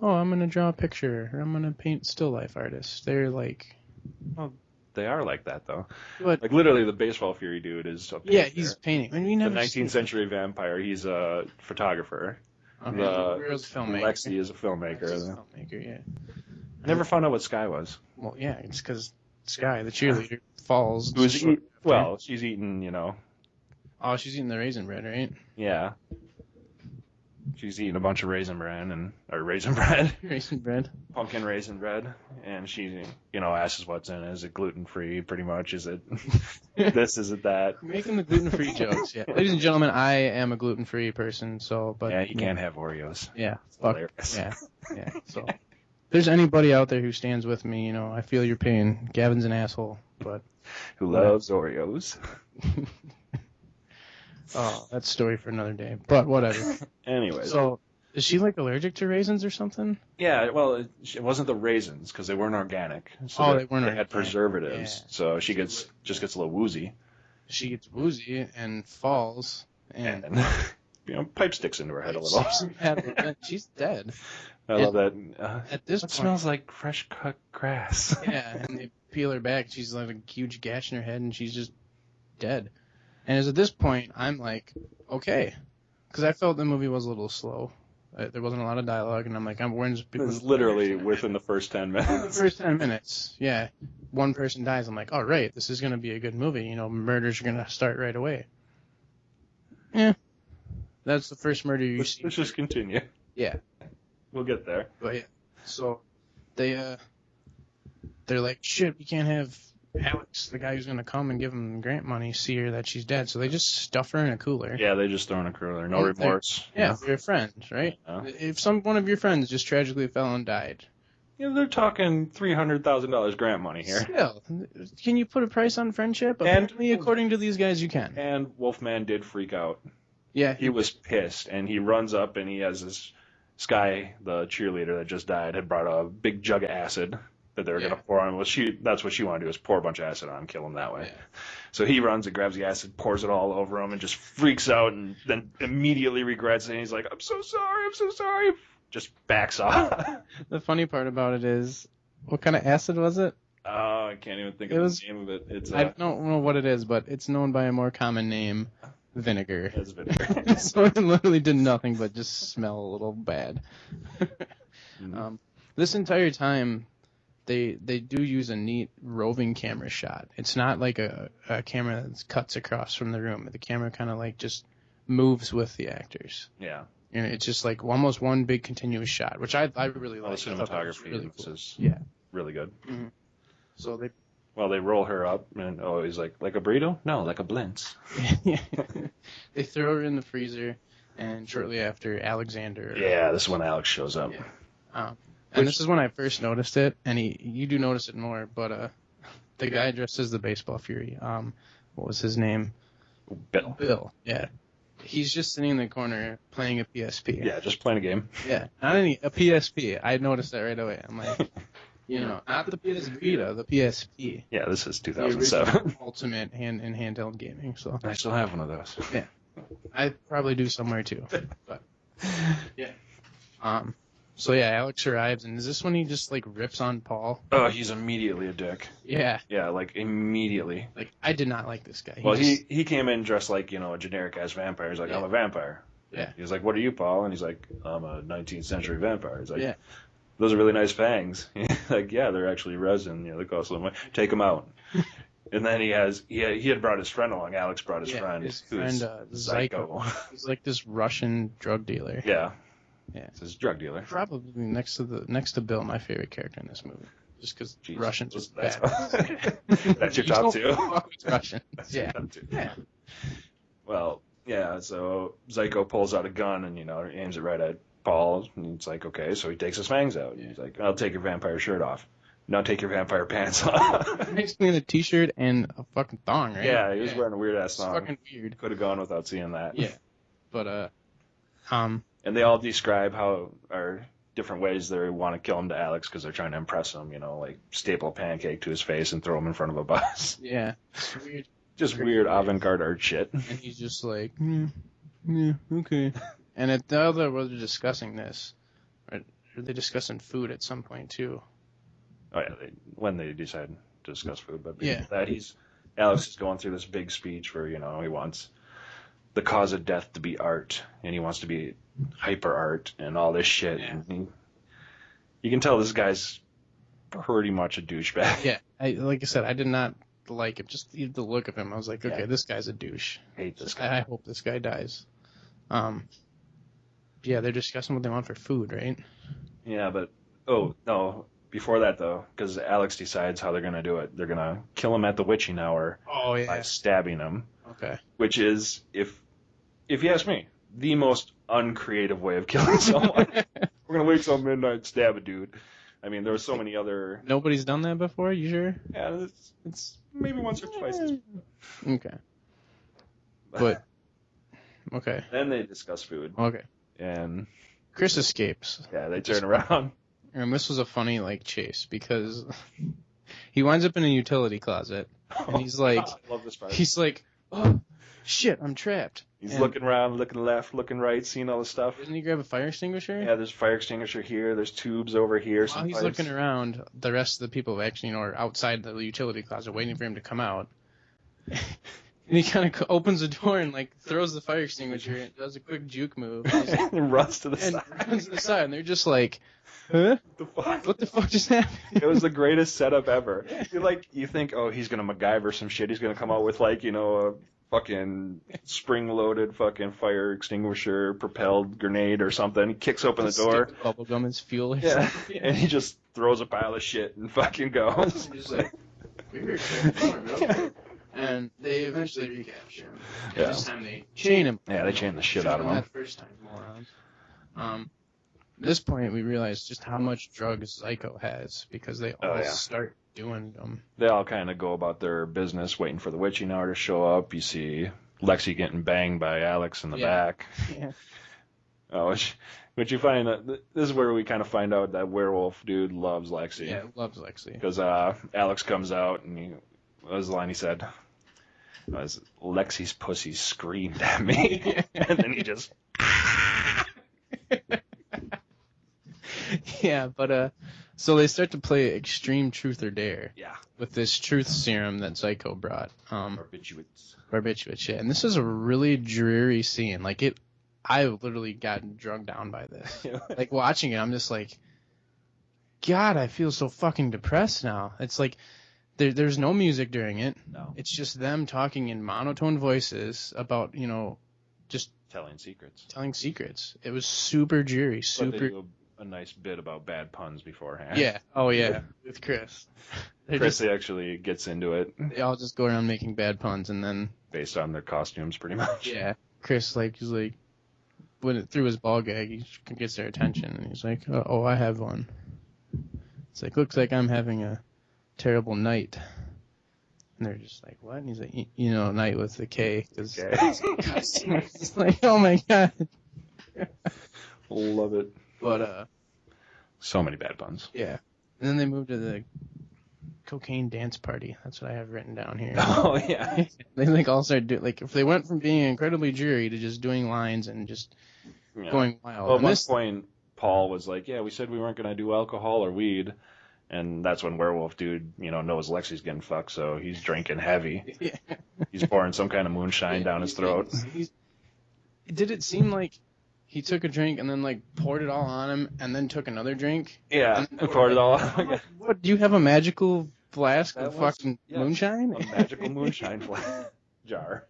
oh, I'm going to draw a picture or I'm going to paint still life artists. They're like... Well, they are like that, though. But, like, literally, the baseball fury dude is a painter. Yeah, he's painting. I mean, the 19th century vampire, he's a photographer. Okay. The filmmaker. Lexi is a filmmaker. Yeah. I never found out what Sky was. Well, yeah, it's because Sky, the cheerleader, falls. She's eating, Oh, she's eating the raisin bread, right? Yeah. She's eating a bunch of raisin bread. Raisin bread. Pumpkin raisin bread. And she, asks what's in it. Is it gluten-free, pretty much? Is it this, is it that? Making the gluten-free jokes, yeah. Ladies and gentlemen, I am a gluten-free person, so, but... Yeah, you can't have Oreos. Yeah. Fuck. Yeah. So, if there's anybody out there who stands with me, I feel your pain. Gavin's an asshole, but... Who loves Oreos. Oh, that's a story for another day. But whatever. Anyway. So, is she like allergic to raisins or something? Yeah, well, it wasn't the raisins because they weren't organic. So they weren't. They had preservatives, so she just gets a little woozy. She gets woozy and falls and pipe sticks into her head a little. She's dead. I love that. At this point, it smells like fresh cut grass. Yeah, and they peel her back. She's like a huge gash in her head, and she's just dead. And at this point, I'm like, okay, because I felt the movie was a little slow. There wasn't a lot of dialogue, and I'm like, when's people? It's literally within the first 10 minutes. The first 10 minutes, yeah. One person dies. I'm like, all right, this is gonna be a good movie. Murders are gonna start right away. Yeah, that's the first murder you see. Let's just continue. Yeah, we'll get there. But yeah, so they're like, shit, we can't have Alex, the guy who's going to come and give him grant money, see her that she's dead. So they just stuff her in a cooler. Yeah, they just throw in a cooler. No remorse. They're friends, right? Yeah. If one of your friends just tragically fell and died. They're talking $300,000 grant money here. Still, can you put a price on friendship? Apparently, according to these guys, you can. And Wolfman did freak out. Yeah. He was pissed, and he runs up, and he has this Sky, the cheerleader that just died, had brought a big jug of acid that they were going to pour on. That's what she wanted to do, is pour a bunch of acid on him, kill him that way. Yeah. So he runs and grabs the acid, pours it all over him, and just freaks out, and then immediately regrets it. And he's like, I'm so sorry. Just backs off. The funny part about it is, what kind of acid was it? Oh, I can't even think of the name of it. I don't know what it is, but it's known by a more common name. Vinegar. It's vinegar. So it literally did nothing but just smell a little bad. This entire time, they do use a neat roving camera shot. It's not like a camera that cuts across from the room. The camera kind of like just moves with the actors. Yeah. And it's just like almost one big continuous shot, which I really like. The cinematography really cool. is really good. Mm-hmm. So they roll her up, and he's like a burrito? No, like a blintz. Yeah. They throw her in the freezer, and shortly after, Alexander... Yeah, this is when Alex shows up. Yeah. And this is when I first noticed it, and you do notice it more, but the guy dressed as the Baseball Fury, what was his name? Bill, yeah. He's just sitting in the corner playing a PSP. Yeah, just playing a game. Yeah, a PSP. I noticed that right away. I'm like... not the PS Vita, the PSP. Yeah, this is 2007. The ultimate handheld gaming. So I still have one of those. Yeah, I probably do somewhere too. But yeah. So yeah, Alex arrives, and is this when he just like rips on Paul? Oh, he's immediately a dick. Yeah. Yeah, like immediately. Like I did not like this guy. He came in dressed like a generic ass vampire. He's like, I'm a vampire. Yeah. He's like, what are you, Paul? And he's like, I'm a 19th century vampire. He's like, yeah. Those are really nice fangs. Like, yeah, they're actually resin. They cost a little money. Take them out. And then he had brought his friend along. Alex brought his friend. His who's friend, Zyko. He's like this Russian drug dealer. Yeah. Yeah. It's his drug dealer. Probably next to Bill, my favorite character in this movie. Just because Russians are That's, bad. that's your top two? Fuck with Russians. Yeah. Top two. Yeah. Well, yeah, so Zyko pulls out a gun and, aims it right at Paul. And it's like, okay, so he takes his fangs out. And he's like, I'll take your vampire shirt off. Now take your vampire pants off. He's wearing a t-shirt and a fucking thong, right? Yeah, he was wearing a weird-ass thong. It's fucking weird. Could have gone without seeing that. Yeah. But, And they all describe different ways they want to kill him to Alex because they're trying to impress him, like staple a pancake to his face and throw him in front of a bus. Yeah. It's weird. Just weird avant-garde art shit. And he's just like, yeah, okay. And at the other, where they're discussing this, are they discussing food at some point too? Oh yeah, when they decide to discuss food, but yeah, that Alex is going through this big speech where he wants the cause of death to be art, and he wants to be hyper art and all this shit. Yeah. And you can tell this guy's pretty much a douchebag. Yeah, like I said, I did not like him. Just the look of him, I was like, okay, this guy's a douche. Hate this guy. I hope this guy dies. Yeah, they're discussing what they want for food, right? Yeah, but no. Before that, though, because Alex decides how they're going to do it. They're going to kill him at the witching hour by stabbing him. Okay. Which is, if you ask me, the most uncreative way of killing someone. We're going to wait till midnight and stab a dude. I mean, there were so many other... Nobody's done that before, you sure? Yeah, it's maybe once or twice. Okay. But, okay. Then they discuss food. Okay. And... Chris escapes. Yeah, they turn around. And this was a funny, chase, because he winds up in a utility closet, and he's like, I love this part. He's like, oh, shit, I'm trapped. He's looking around, looking left, looking right, seeing all the stuff. Doesn't he grab a fire extinguisher? Yeah, there's a fire extinguisher here, there's tubes over here. While he's looking around, the rest of the people actually, are outside the utility closet waiting for him to come out. And he kind of opens the door and, throws the fire extinguisher and does a quick juke move. And runs to the side. Runs to the side, and they're just like, huh? What the fuck just happened? It was the greatest setup ever. You think, oh, he's going to MacGyver some shit. He's going to come out with, a fucking spring-loaded fucking fire extinguisher propelled grenade or something. He kicks open the door. Bubblegum as fuel or Yeah. something. And he just throws a pile of shit and fucking goes. Just like, weird. And they eventually recapture him. Yeah. This time they chain him. Yeah, they chain the shit out of him. That first time, morons. At this point, we realize just how much drugs Zyko has because they all start doing them. They all kind of go about their business, waiting for the witching hour to show up. You see Lexi getting banged by Alex in the back. Yeah. Which you find that this is where we kind of find out that werewolf dude loves Lexi. Yeah, loves Lexi. Because Alex comes out and what was the line he said? It was, Lexi's pussy screamed at me. And then he just... Yeah, but so they start to play Extreme Truth or Dare. Yeah. With this truth serum that Zyko brought. Barbiturates. Yeah. And this is a really dreary scene. I literally got drugged down by this. Watching it, I'm just like, God, I feel so fucking depressed now. It's like, there's no music during it. No. It's just them talking in monotone voices about, just telling secrets. It was super dreary, But they do a nice bit about bad puns beforehand. Yeah. Oh, yeah. With Chris. Chris actually gets into it. They all just go around making bad puns and then... Based on their costumes, pretty much. Yeah. Chris, when it through his ball gag, he gets their attention, and he's like, oh, I have one. It's like, looks like I'm having a terrible night. And they're just like, what? And he's like, night with the K. Cause it's like, oh my God. Love it. But, so many bad puns. Yeah. And then they moved to the cocaine dance party. That's what I have written down here. Oh, yeah. They all started doing, if they went from being incredibly dreary to just doing lines and just going wild. Well, at one point, Paul was like, yeah, we said we weren't going to do alcohol or weed. And that's when werewolf dude, knows Lexi's getting fucked, so he's drinking heavy. Yeah. He's pouring some kind of moonshine down his throat. Did it seem like he took a drink and then poured it all on him and then took another drink? Yeah, and poured it all on. What, do you have a magical flask That of was- fucking yes, moonshine. a magical moonshine jar.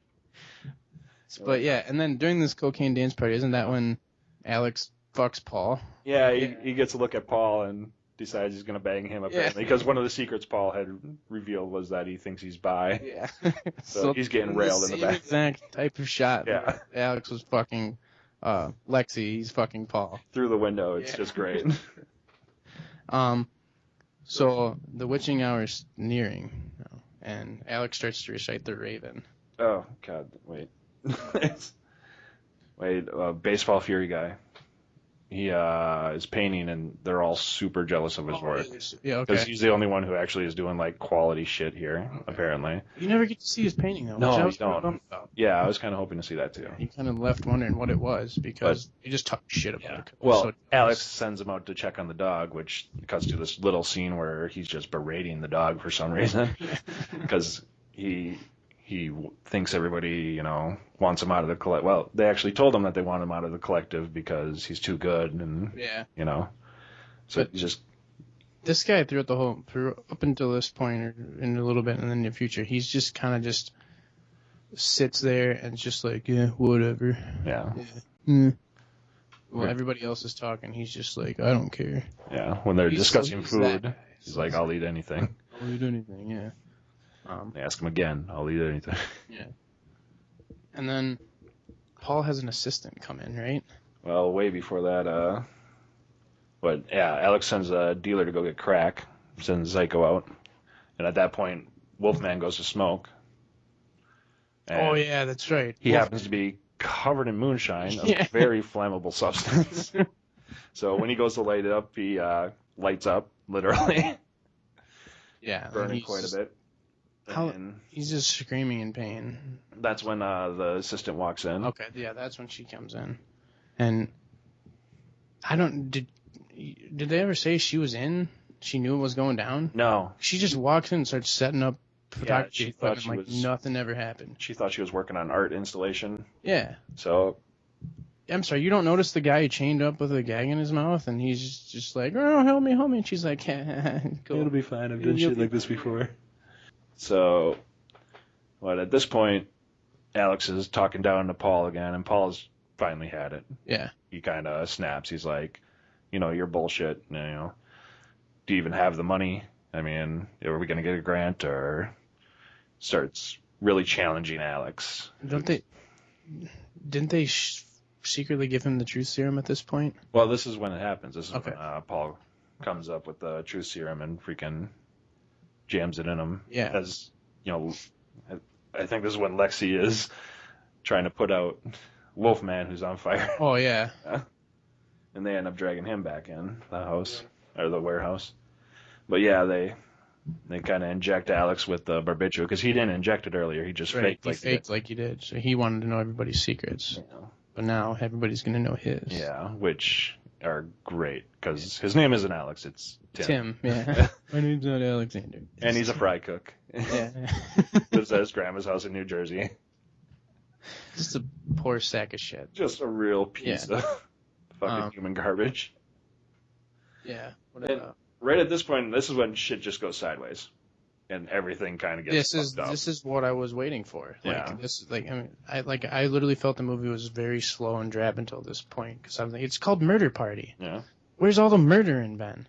But yeah, and then during this cocaine dance party, isn't that when Alex fucks Paul? Yeah, he gets a look at Paul and decides he's going to bang him, apparently, because one of the secrets Paul had revealed was that he thinks he's bi. Yeah. So he's getting railed in the back. Exact type of shot. Yeah. Alex was fucking Lexi. He's fucking Paul. Through the window. It's just great. So the witching hour is nearing, and Alex starts to recite the Raven. Oh, God, wait. Baseball Fury guy. He is painting, and they're all super jealous of his work. Yeah, okay. Because he's the only one who actually is doing, like, quality shit here, apparently. You never get to see his painting, though. No, which I you was kinda don't. bummed about. Yeah, I was kind of hoping to see that, too. He kind of left wondering what it was, because he just talked shit about it. Well, So- Alex sends him out to check on the dog, which cuts to this little scene where he's just berating the dog for some reason. Because he thinks everybody, wants him out of the collective. Well, they actually told him that they want him out of the collective because he's too good, and, So But- he's just... This guy through up until this point, or in a little bit in the near future, he's just kind of just sits there and just like, yeah, whatever. Yeah. Well, everybody else is talking. He's just like, I don't care. Yeah. When they're discussing he's food, that guy. he's like, I'll eat anything. I'll eat anything, yeah. They ask him again, I'll eat anything. Yeah. And then Paul has an assistant come in, right? Well, way before that, Alex sends a dealer to go get crack, sends Zyko out, and at that point, Wolfman goes to smoke. And Oh, yeah, that's right. he happens to be covered in moonshine, a Yeah. very flammable substance. So when he goes to light it up, he lights up, literally, Yeah. burning he's quite a just- bit. How- And He's just screaming in pain. that's when the assistant walks in. Okay, yeah, that's when she comes in. And I don't... Did they ever say she was in? She knew it was going down? No, She just walks in and starts setting up photography she thought equipment she like was- nothing ever happened. she thought she was working on art installation. Yeah. So I'm sorry, you don't notice the guy chained up with a gag in his mouth and he's just like, oh, help me. And she's like, cool. it'll be fine. I've done shit like this before. So, at this point, Alex is talking down to Paul again, and Paul's finally had it. Yeah. He kind of snaps. He's like, you're bullshit. Do you even have the money? I mean, are we going to get a grant? Or starts really challenging Alex. Didn't they secretly give him the truth serum at this point? Well, this is when it happens. This is Okay. when Paul comes up with the truth serum and freaking jams it in him. Yeah. As, I think this is when Lexi is trying to put out Wolfman, who's on fire. Oh, yeah. And they end up dragging him back in the house, or the warehouse. But yeah, they kind of inject Alex with the barbiturate, because he didn't inject it earlier. He just Right. faked He like faked like he did. So he wanted to know everybody's secrets. did. But now everybody's going to know his. Yeah, which are great, because his name isn't Alex, it's Tim. Tim, yeah. My name's not Alexander. And he's a fry cook. Yeah. Lives at his grandma's house in New Jersey. Just a poor sack of shit. Just a real piece of fucking human garbage. Yeah. What And right at this point, this is when shit just goes sideways, and everything kind of gets fucked up. This is what I was waiting for. Yeah. I literally felt the movie was very slow and drab until this point, because I'm like, it's called Murder Party. Yeah. Where's all the murdering, Ben?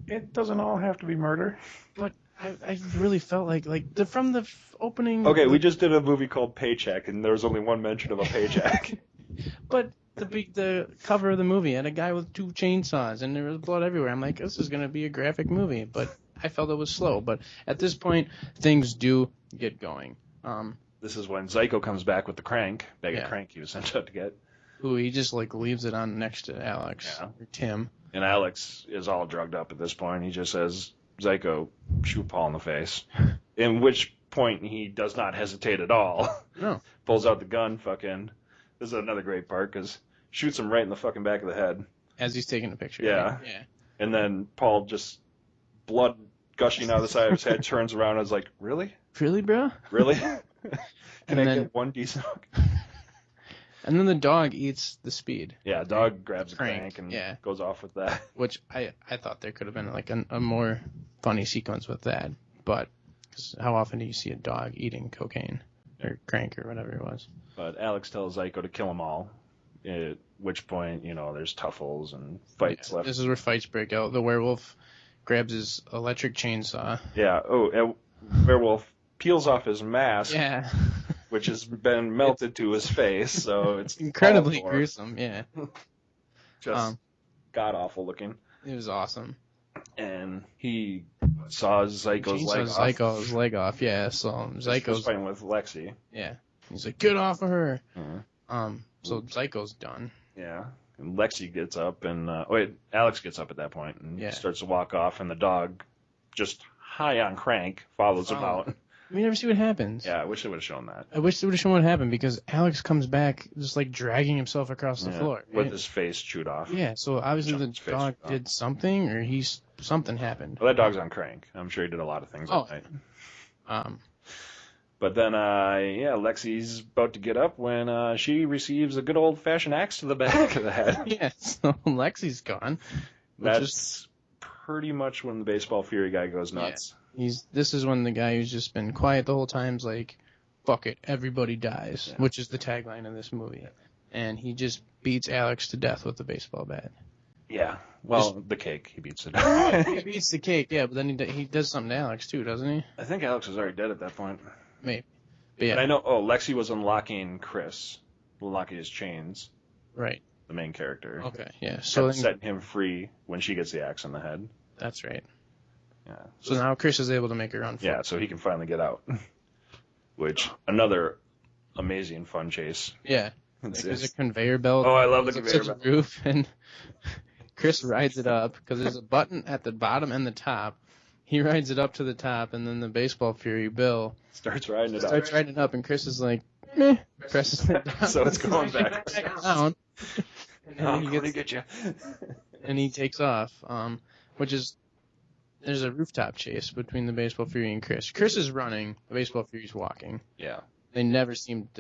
It doesn't all have to be murder. But I really felt like from the opening. Okay, we just did a movie called Paycheck, and there was only one mention of a paycheck. But the cover of the movie had a guy with 2 chainsaws, and there was blood everywhere. I'm like, this is gonna be a graphic movie, but I felt it was slow. But at this point, things do get going. This is when Zyko comes back with the crank, bag Yeah. of crank he was sent out to get. Who he just leaves it on next to Alex Yeah. or Tim. And Alex is all drugged up at this point. He just says, Zyko, shoot Paul in the face. In which point he does not hesitate at all. No. Pulls out the gun, this is another great part, because shoots him right in the fucking back of the head. As he's taking a picture. Yeah. Right? Yeah. And then Paul, just blood gushing out of the side of his head, turns around and is like, really? Really, bro? Really? Can And I then- get one decent hook? And then the dog eats the speed, Yeah, dog grabs a Crank, crank and yeah. goes off with that. which I thought there could have been like a more funny sequence with that. But 'cause how often do you see a dog eating cocaine or crank or whatever it was? But Alex tells Zyko to kill them all. At which point, there's tuffles and fights left. This is where fights break out. The werewolf grabs his electric chainsaw. Yeah. Oh, and werewolf peels off his mask, Yeah. which has been melted to his face, so it's Incredibly all gruesome, yeah. just god awful looking. It was awesome. And he saws Zyko's leg off. Zyko's leg off, yeah. So Was Zyko's fighting with Lexi. yeah. He's like, get off of her. Mhm. So Zyko's done. Yeah. And Lexi gets up and Alex gets up at that point and starts to walk off, and the dog, just high on crank, follows him out. We never see what happens. Yeah, I wish they would have shown that. I wish they would have shown what happened, because Alex comes back just like dragging himself across the floor. With his face chewed off. Yeah, so obviously the dog did something, or something happened. Well, that dog's on crank. I'm sure he did a lot of things that night. But then, Lexi's about to get up when she receives a good old-fashioned axe to the back of the head. Yeah, so Lexi's gone. That's pretty much when the baseball fury guy goes nuts. Yeah. This is when the guy who's just been quiet the whole time's like, fuck it, everybody dies, which is the tagline of this movie. And he just beats Alex to death with the baseball bat. Yeah. Well, the cake, he beats it. He beats the cake, yeah, but then he does something to Alex too, doesn't he? I think Alex was already dead at that point. Maybe. But yeah. But I know, Lexi was unlocking his chains. Right. The main character. Okay, yeah. So setting him free when she gets the axe in the head. That's right. Yeah. So now Chris is able to make her run. Yeah, so he can finally get out. Which, another amazing fun chase. Yeah. There's a conveyor belt. Oh, I love the conveyor belt. Roof, and Chris rides it up because there's a button at the bottom and the top. He rides it up to the top, and then the baseball fury Bill starts riding it up, and Chris is like, meh, presses it down. So it's going back down. And then he gets you. And he takes off, which is, there's a rooftop chase between the baseball fury and Chris. Chris is running, the baseball fury's walking. Yeah. The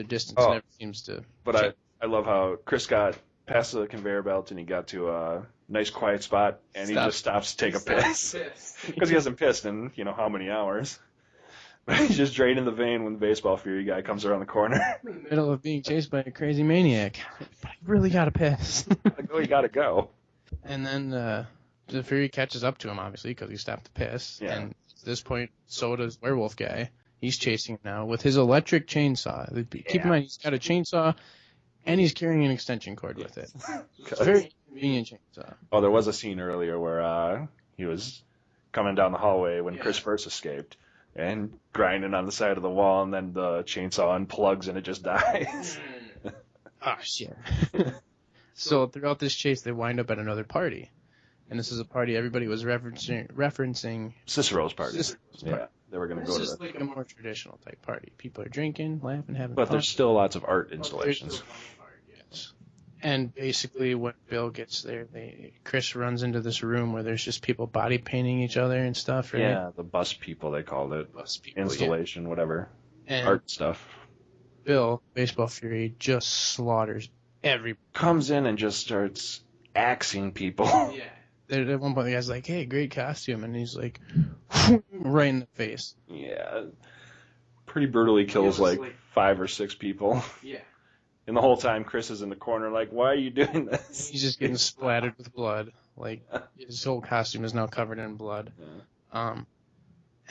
distance never seems to. But I love how Chris got past the conveyor belt and he got to a nice quiet spot and he just stops to take a piss. Because he hasn't pissed in, how many hours. But he's just draining the vein when the baseball fury guy comes around the corner. In the middle of being chased by a crazy maniac. But I really gotta piss. You gotta go. And then the fury catches up to him, obviously, because he stopped to piss. Yeah. And at this point, so does werewolf guy. He's chasing him now with his electric chainsaw. Keep in mind, he's got a chainsaw, and he's carrying an extension cord with it. It's a very convenient chainsaw. Oh, there was a scene earlier where he was coming down the hallway when Chris first escaped and grinding on the side of the wall, and then the chainsaw unplugs and it just dies. Oh, shit. So throughout this chase, they wind up at another party. And this is a party everybody was referencing. Cicero's party. Yeah. They were going to go to that. This is like a more traditional type party. People are drinking, laughing, having fun. But there's still lots of art installations. Yes. And basically when Bill gets there, Chris runs into this room where there's just people body painting each other and stuff, right? Yeah, the bus people, they called it. Bus people, installation, whatever. And art stuff. Bill, Baseball Fury, just slaughters everybody. Comes in and just starts axing people. Yeah. At one point, the guy's like, hey, great costume. And he's like, right in the face. Yeah. Pretty brutally kills like 5 or 6 people. Yeah. And the whole time, Chris is in the corner like, why are you doing this? He's just getting splattered with blood. Like, his whole costume is now covered in blood. Yeah.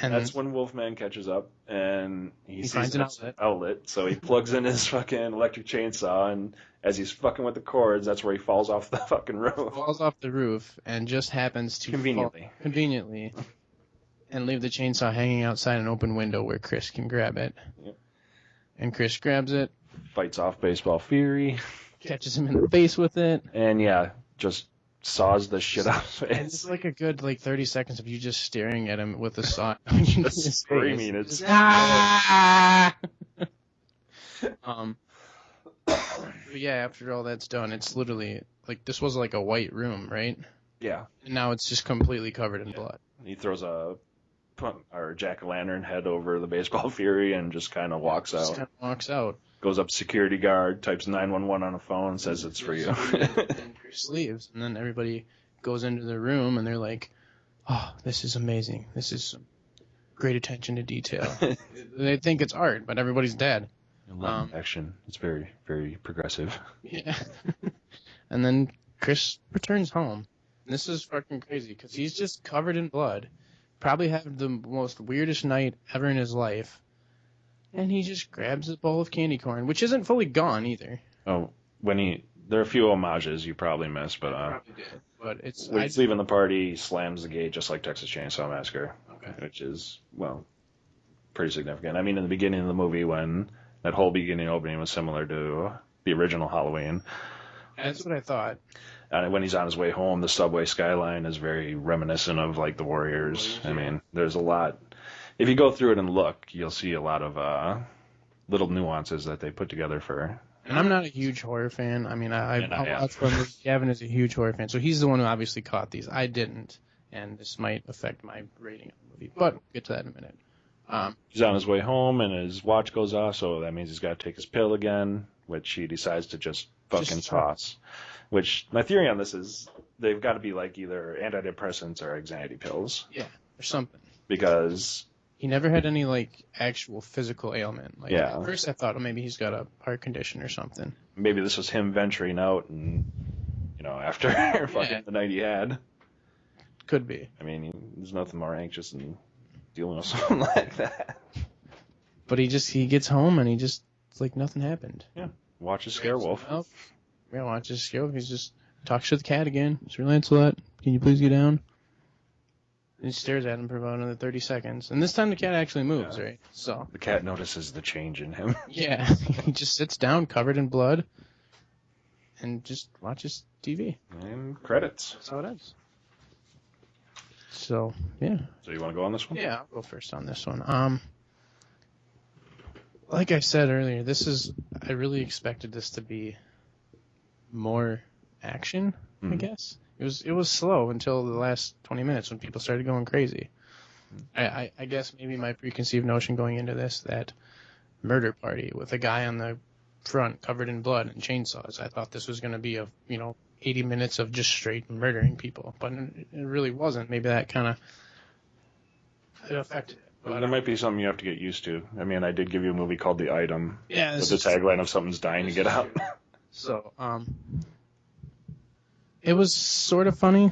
And that's when Wolfman catches up, and he sees an outlet. So he plugs in his fucking electric chainsaw, and as he's fucking with the cords, that's where he falls off the fucking roof. Falls off the roof, and just happens to conveniently, and leave the chainsaw hanging outside an open window where Chris can grab it. Yep. And Chris grabs it. Fights off Baseball Fury. Catches him in the face with it. And just saws the shit out of it. And it's like a good 30 seconds of you just staring at him with the saw. Just screaming. It's But yeah, after all that's done, it's literally this was like a white room, right? Yeah. And now it's just completely covered in blood. He throws a jack-o'-lantern head over the Baseball Fury and just kind of walks out. Just kind of walks out. Goes up security guard, types 911 on a phone, says it's for you. And Chris leaves, and then everybody goes into the room, and they're like, oh, this is amazing. This is some great attention to detail. They think it's art, but everybody's dead. Action. It's very, very progressive. Yeah. And then Chris returns home. This is fucking crazy because he's just covered in blood. Probably had the most weirdest night ever in his life. And he just grabs his bowl of candy corn, which isn't fully gone either. Oh, there are a few homages you probably missed, but Probably did. But it's when he's leaving the party, he slams the gate just like Texas Chainsaw Massacre, Okay. which is, well, pretty significant. I mean, in the beginning of the movie, when that whole beginning opening was similar to the original Halloween. That's what I thought. And when he's on his way home, the subway skyline is very reminiscent of like the Warriors. I mean, there's a lot. If you go through it and look, you'll see a lot of little nuances that they put together for. And I'm not a huge horror fan. I mean, I'll watch from Gavin is a huge horror fan, so he's the one who obviously caught these. I didn't, and this might affect my rating of the movie, but we'll get to that in a minute. He's on his way home, and his watch goes off, so that means he's got to take his pill again, which he decides to just fucking toss. Which, my theory on this is they've got to be like either antidepressants or anxiety pills. Yeah, or something. Because he never had any, like, actual physical ailment. Like, yeah. At first I thought, oh, maybe he's got a heart condition or something. Maybe this was him venturing out and, after fucking the night he had. Could be. I mean, there's nothing more anxious than dealing with something like that. But he gets home and it's like nothing happened. Yeah. Watches Scarewolf. Yeah, watches Scarewolf. He just talks to the cat again. Sir Lancelot, can you please get down? And he stares at him for about another 30 seconds. And this time the cat actually moves, right? So the cat notices the change in him. Yeah. He just sits down covered in blood and just watches TV. And credits. That's how it ends. So, yeah. So you want to go on this one? Yeah, I'll go first on this one. Like I said earlier, I really expected this to be more action, I guess. It was slow until the last 20 minutes when people started going crazy. I guess maybe my preconceived notion going into this, that murder party with a guy on the front covered in blood and chainsaws, I thought this was going to be 80 minutes of just straight murdering people, but it really wasn't. Maybe that kind of affected it. Well, there might be something you have to get used to. I mean, I did give you a movie called The Item. Yeah, with the tagline of something's dying to get out. So, it was sort of funny.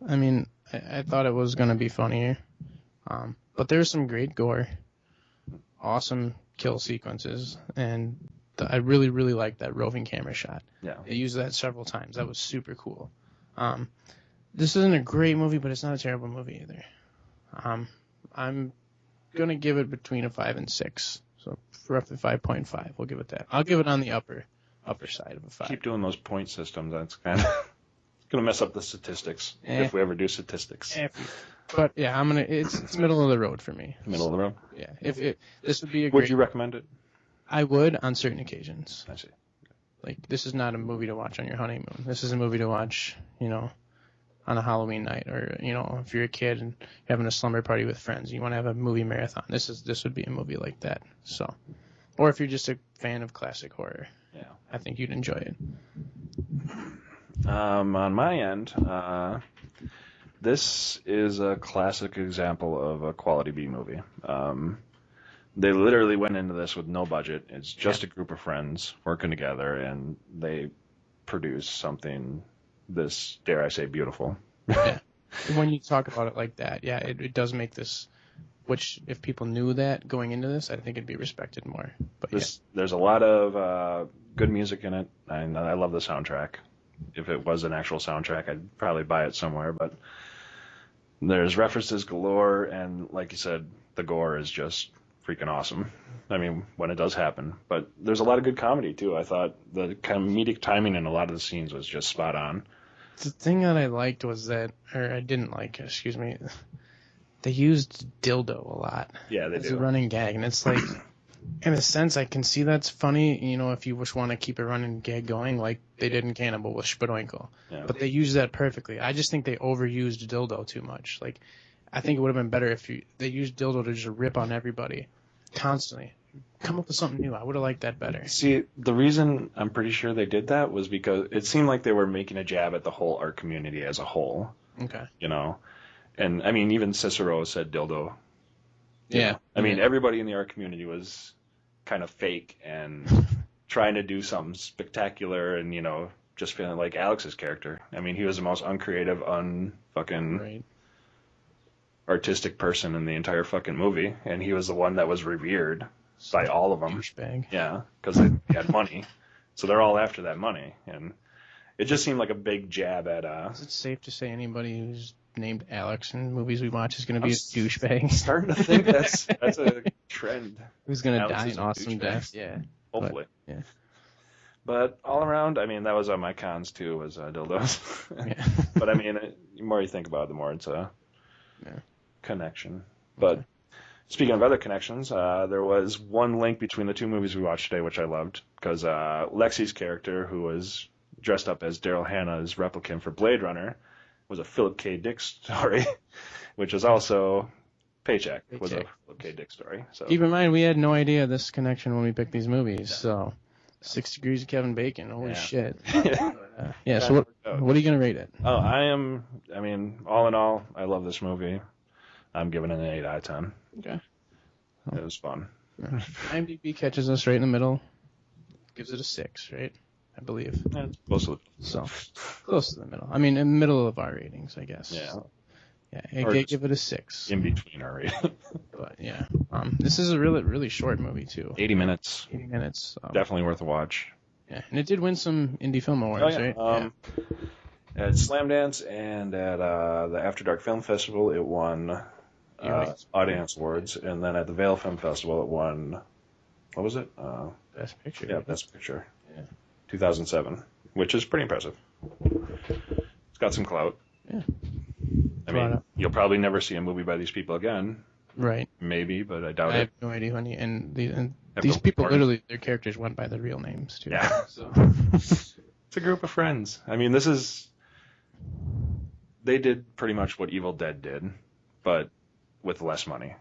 I mean, I thought it was going to be funnier. But there's some great gore, awesome kill sequences, and I really, really liked that roving camera shot. Yeah. They used that several times. That was super cool. This isn't a great movie, but it's not a terrible movie either. I'm going to give it between a 5 and 6. So roughly 5.5. We'll give it that. I'll give it on the upper side of a 5. Keep doing those point systems. That's kind of going to mess up the statistics if we ever do statistics. But yeah, it's middle of the road for me. Middle of the road? Yeah. This would be Would you recommend it? I would on certain occasions. I see. Like, this is not a movie to watch on your honeymoon. This is a movie to watch, on a Halloween night, or, if you're a kid and you're having a slumber party with friends, you want to have a movie marathon. This would be a movie like that. So, or if you're just a fan of classic horror, yeah, I think you'd enjoy it. On my end, this is a classic example of a quality B movie. They literally went into this with no budget. It's just a group of friends working together, and they produce something this, dare I say, beautiful. Yeah. When you talk about it like that, yeah, it does make this, which if people knew that going into this, I think it'd be respected more. But there's a lot of good music in it, and I love the soundtrack. If it was an actual soundtrack, I'd probably buy it somewhere, but there's references galore, and like you said, the gore is just freaking awesome. I mean, when it does happen. But there's a lot of good comedy, too. I thought the comedic timing in a lot of the scenes was just spot on. The thing that I liked was that, or I didn't like, excuse me, they used dildo a lot. Yeah, they as do. a running gag, and it's like, in a sense, I can see that's funny, if you just want to keep a running gag going, like they did in Cannibal with Spadoinkle. Yeah. But they used that perfectly. I just think they overused dildo too much. Like, I think it would have been better if they used dildo to just rip on everybody constantly. Come up with something new. I would have liked that better. See, the reason I'm pretty sure they did that was because it seemed like they were making a jab at the whole art community as a whole. Okay. And I mean, even Cicero said dildo. Yeah. I mean, everybody in the art community was kind of fake and trying to do something spectacular, and just feeling like Alex's character. I mean, he was the most uncreative, unfucking Right. artistic person in the entire fucking movie, and he was the one that was revered by all of them. Douchebag. Yeah, because they had money, so they're all after that money, and it just seemed like a big jab at. Is it safe to say anybody who's named Alex in movies we watch is going to be a douchebag? Starting to think that's a trend. Who's going to Alex die is an a awesome douchebag. death? Yeah. Hopefully. Yeah. But all around, I mean, that was on my cons too, was dildos. Yeah. But I mean, the more you think about it, the more it's a connection. But speaking of other connections, there was one link between the two movies we watched today, which I loved, because Lexi's character, who was dressed up as Daryl Hannah's replicant for Blade Runner, was a Philip K. Dick story, which was also Paycheck. Was a Philip K. Dick story. So Keep in mind, we had no idea this connection when we picked these movies, so 6 Degrees of Kevin Bacon, holy shit. So what are you going to rate it? Oh, I mean, all in all, I love this movie. I'm giving it an 8 out of 10. Okay. It was fun. IMDb catches us right in the middle, gives it a 6, right? I believe. Yeah, it's close to So, close to the middle. I mean, in the middle of our ratings, I guess. Yeah. So, I give it a 6. in between our rating. But, yeah. This is a really, really short movie, too. 80 minutes. 80 minutes. Definitely worth a watch. Yeah, and it did win some indie film awards, right? At Slamdance and at the After Dark Film Festival, it won audience awards, and then at the Vale Film Festival, it won. What was it? Best Picture. Yeah, Best Picture. Yeah. 2007, which is pretty impressive. It's got some clout. Yeah. I mean, you'll probably never see a movie by these people again. Right. Maybe, but I doubt I it. have no idea who any, and these people literally, their characters went by their real names, too. Yeah. So. It's a group of friends. I mean, they did pretty much what Evil Dead did, but with less money.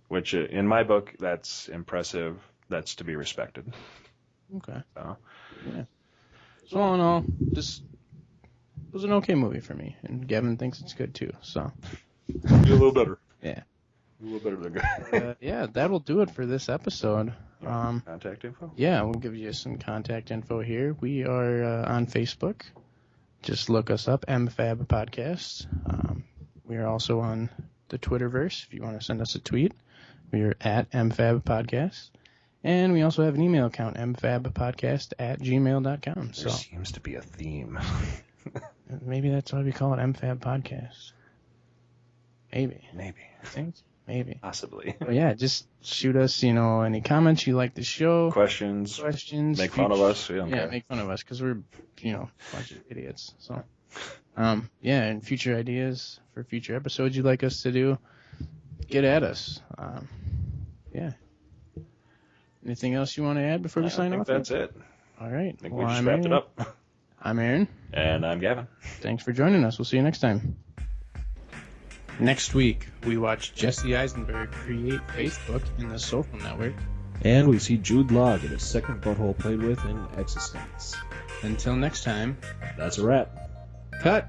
Which, in my book, that's impressive. That's to be respected. Okay. So. Yeah. So all in all, this was an okay movie for me, and Gavin thinks it's good too. So. Do a little better. Yeah. A little better than good. Yeah, that'll do it for this episode. Contact info? Yeah, we'll give you some contact info here. We are on Facebook. Just look us up, MFAB Podcast. We are also on the Twitterverse if you want to send us a tweet. We are at MFAB Podcast. And we also have an email account, mfabpodcast@gmail.com. There seems to be a theme. Maybe that's why we call it MFAB Podcast. Maybe. I think. Maybe. Possibly. But yeah, just shoot us, any comments you like the show. Questions. Make fun of us. Make fun of us because we're, a bunch of idiots. So, and future ideas for future episodes you'd like us to do, get at us. Anything else you want to add before we sign off? I think that's it. All right. I think we just wrapped it up. I'm Aaron. And I'm Gavin. Thanks for joining us. We'll see you next time. Next week, we watch Jesse Eisenberg create Facebook in the Social Network. And we see Jude Law get his second butthole played with in Existence. Until next time, That's a wrap. cut!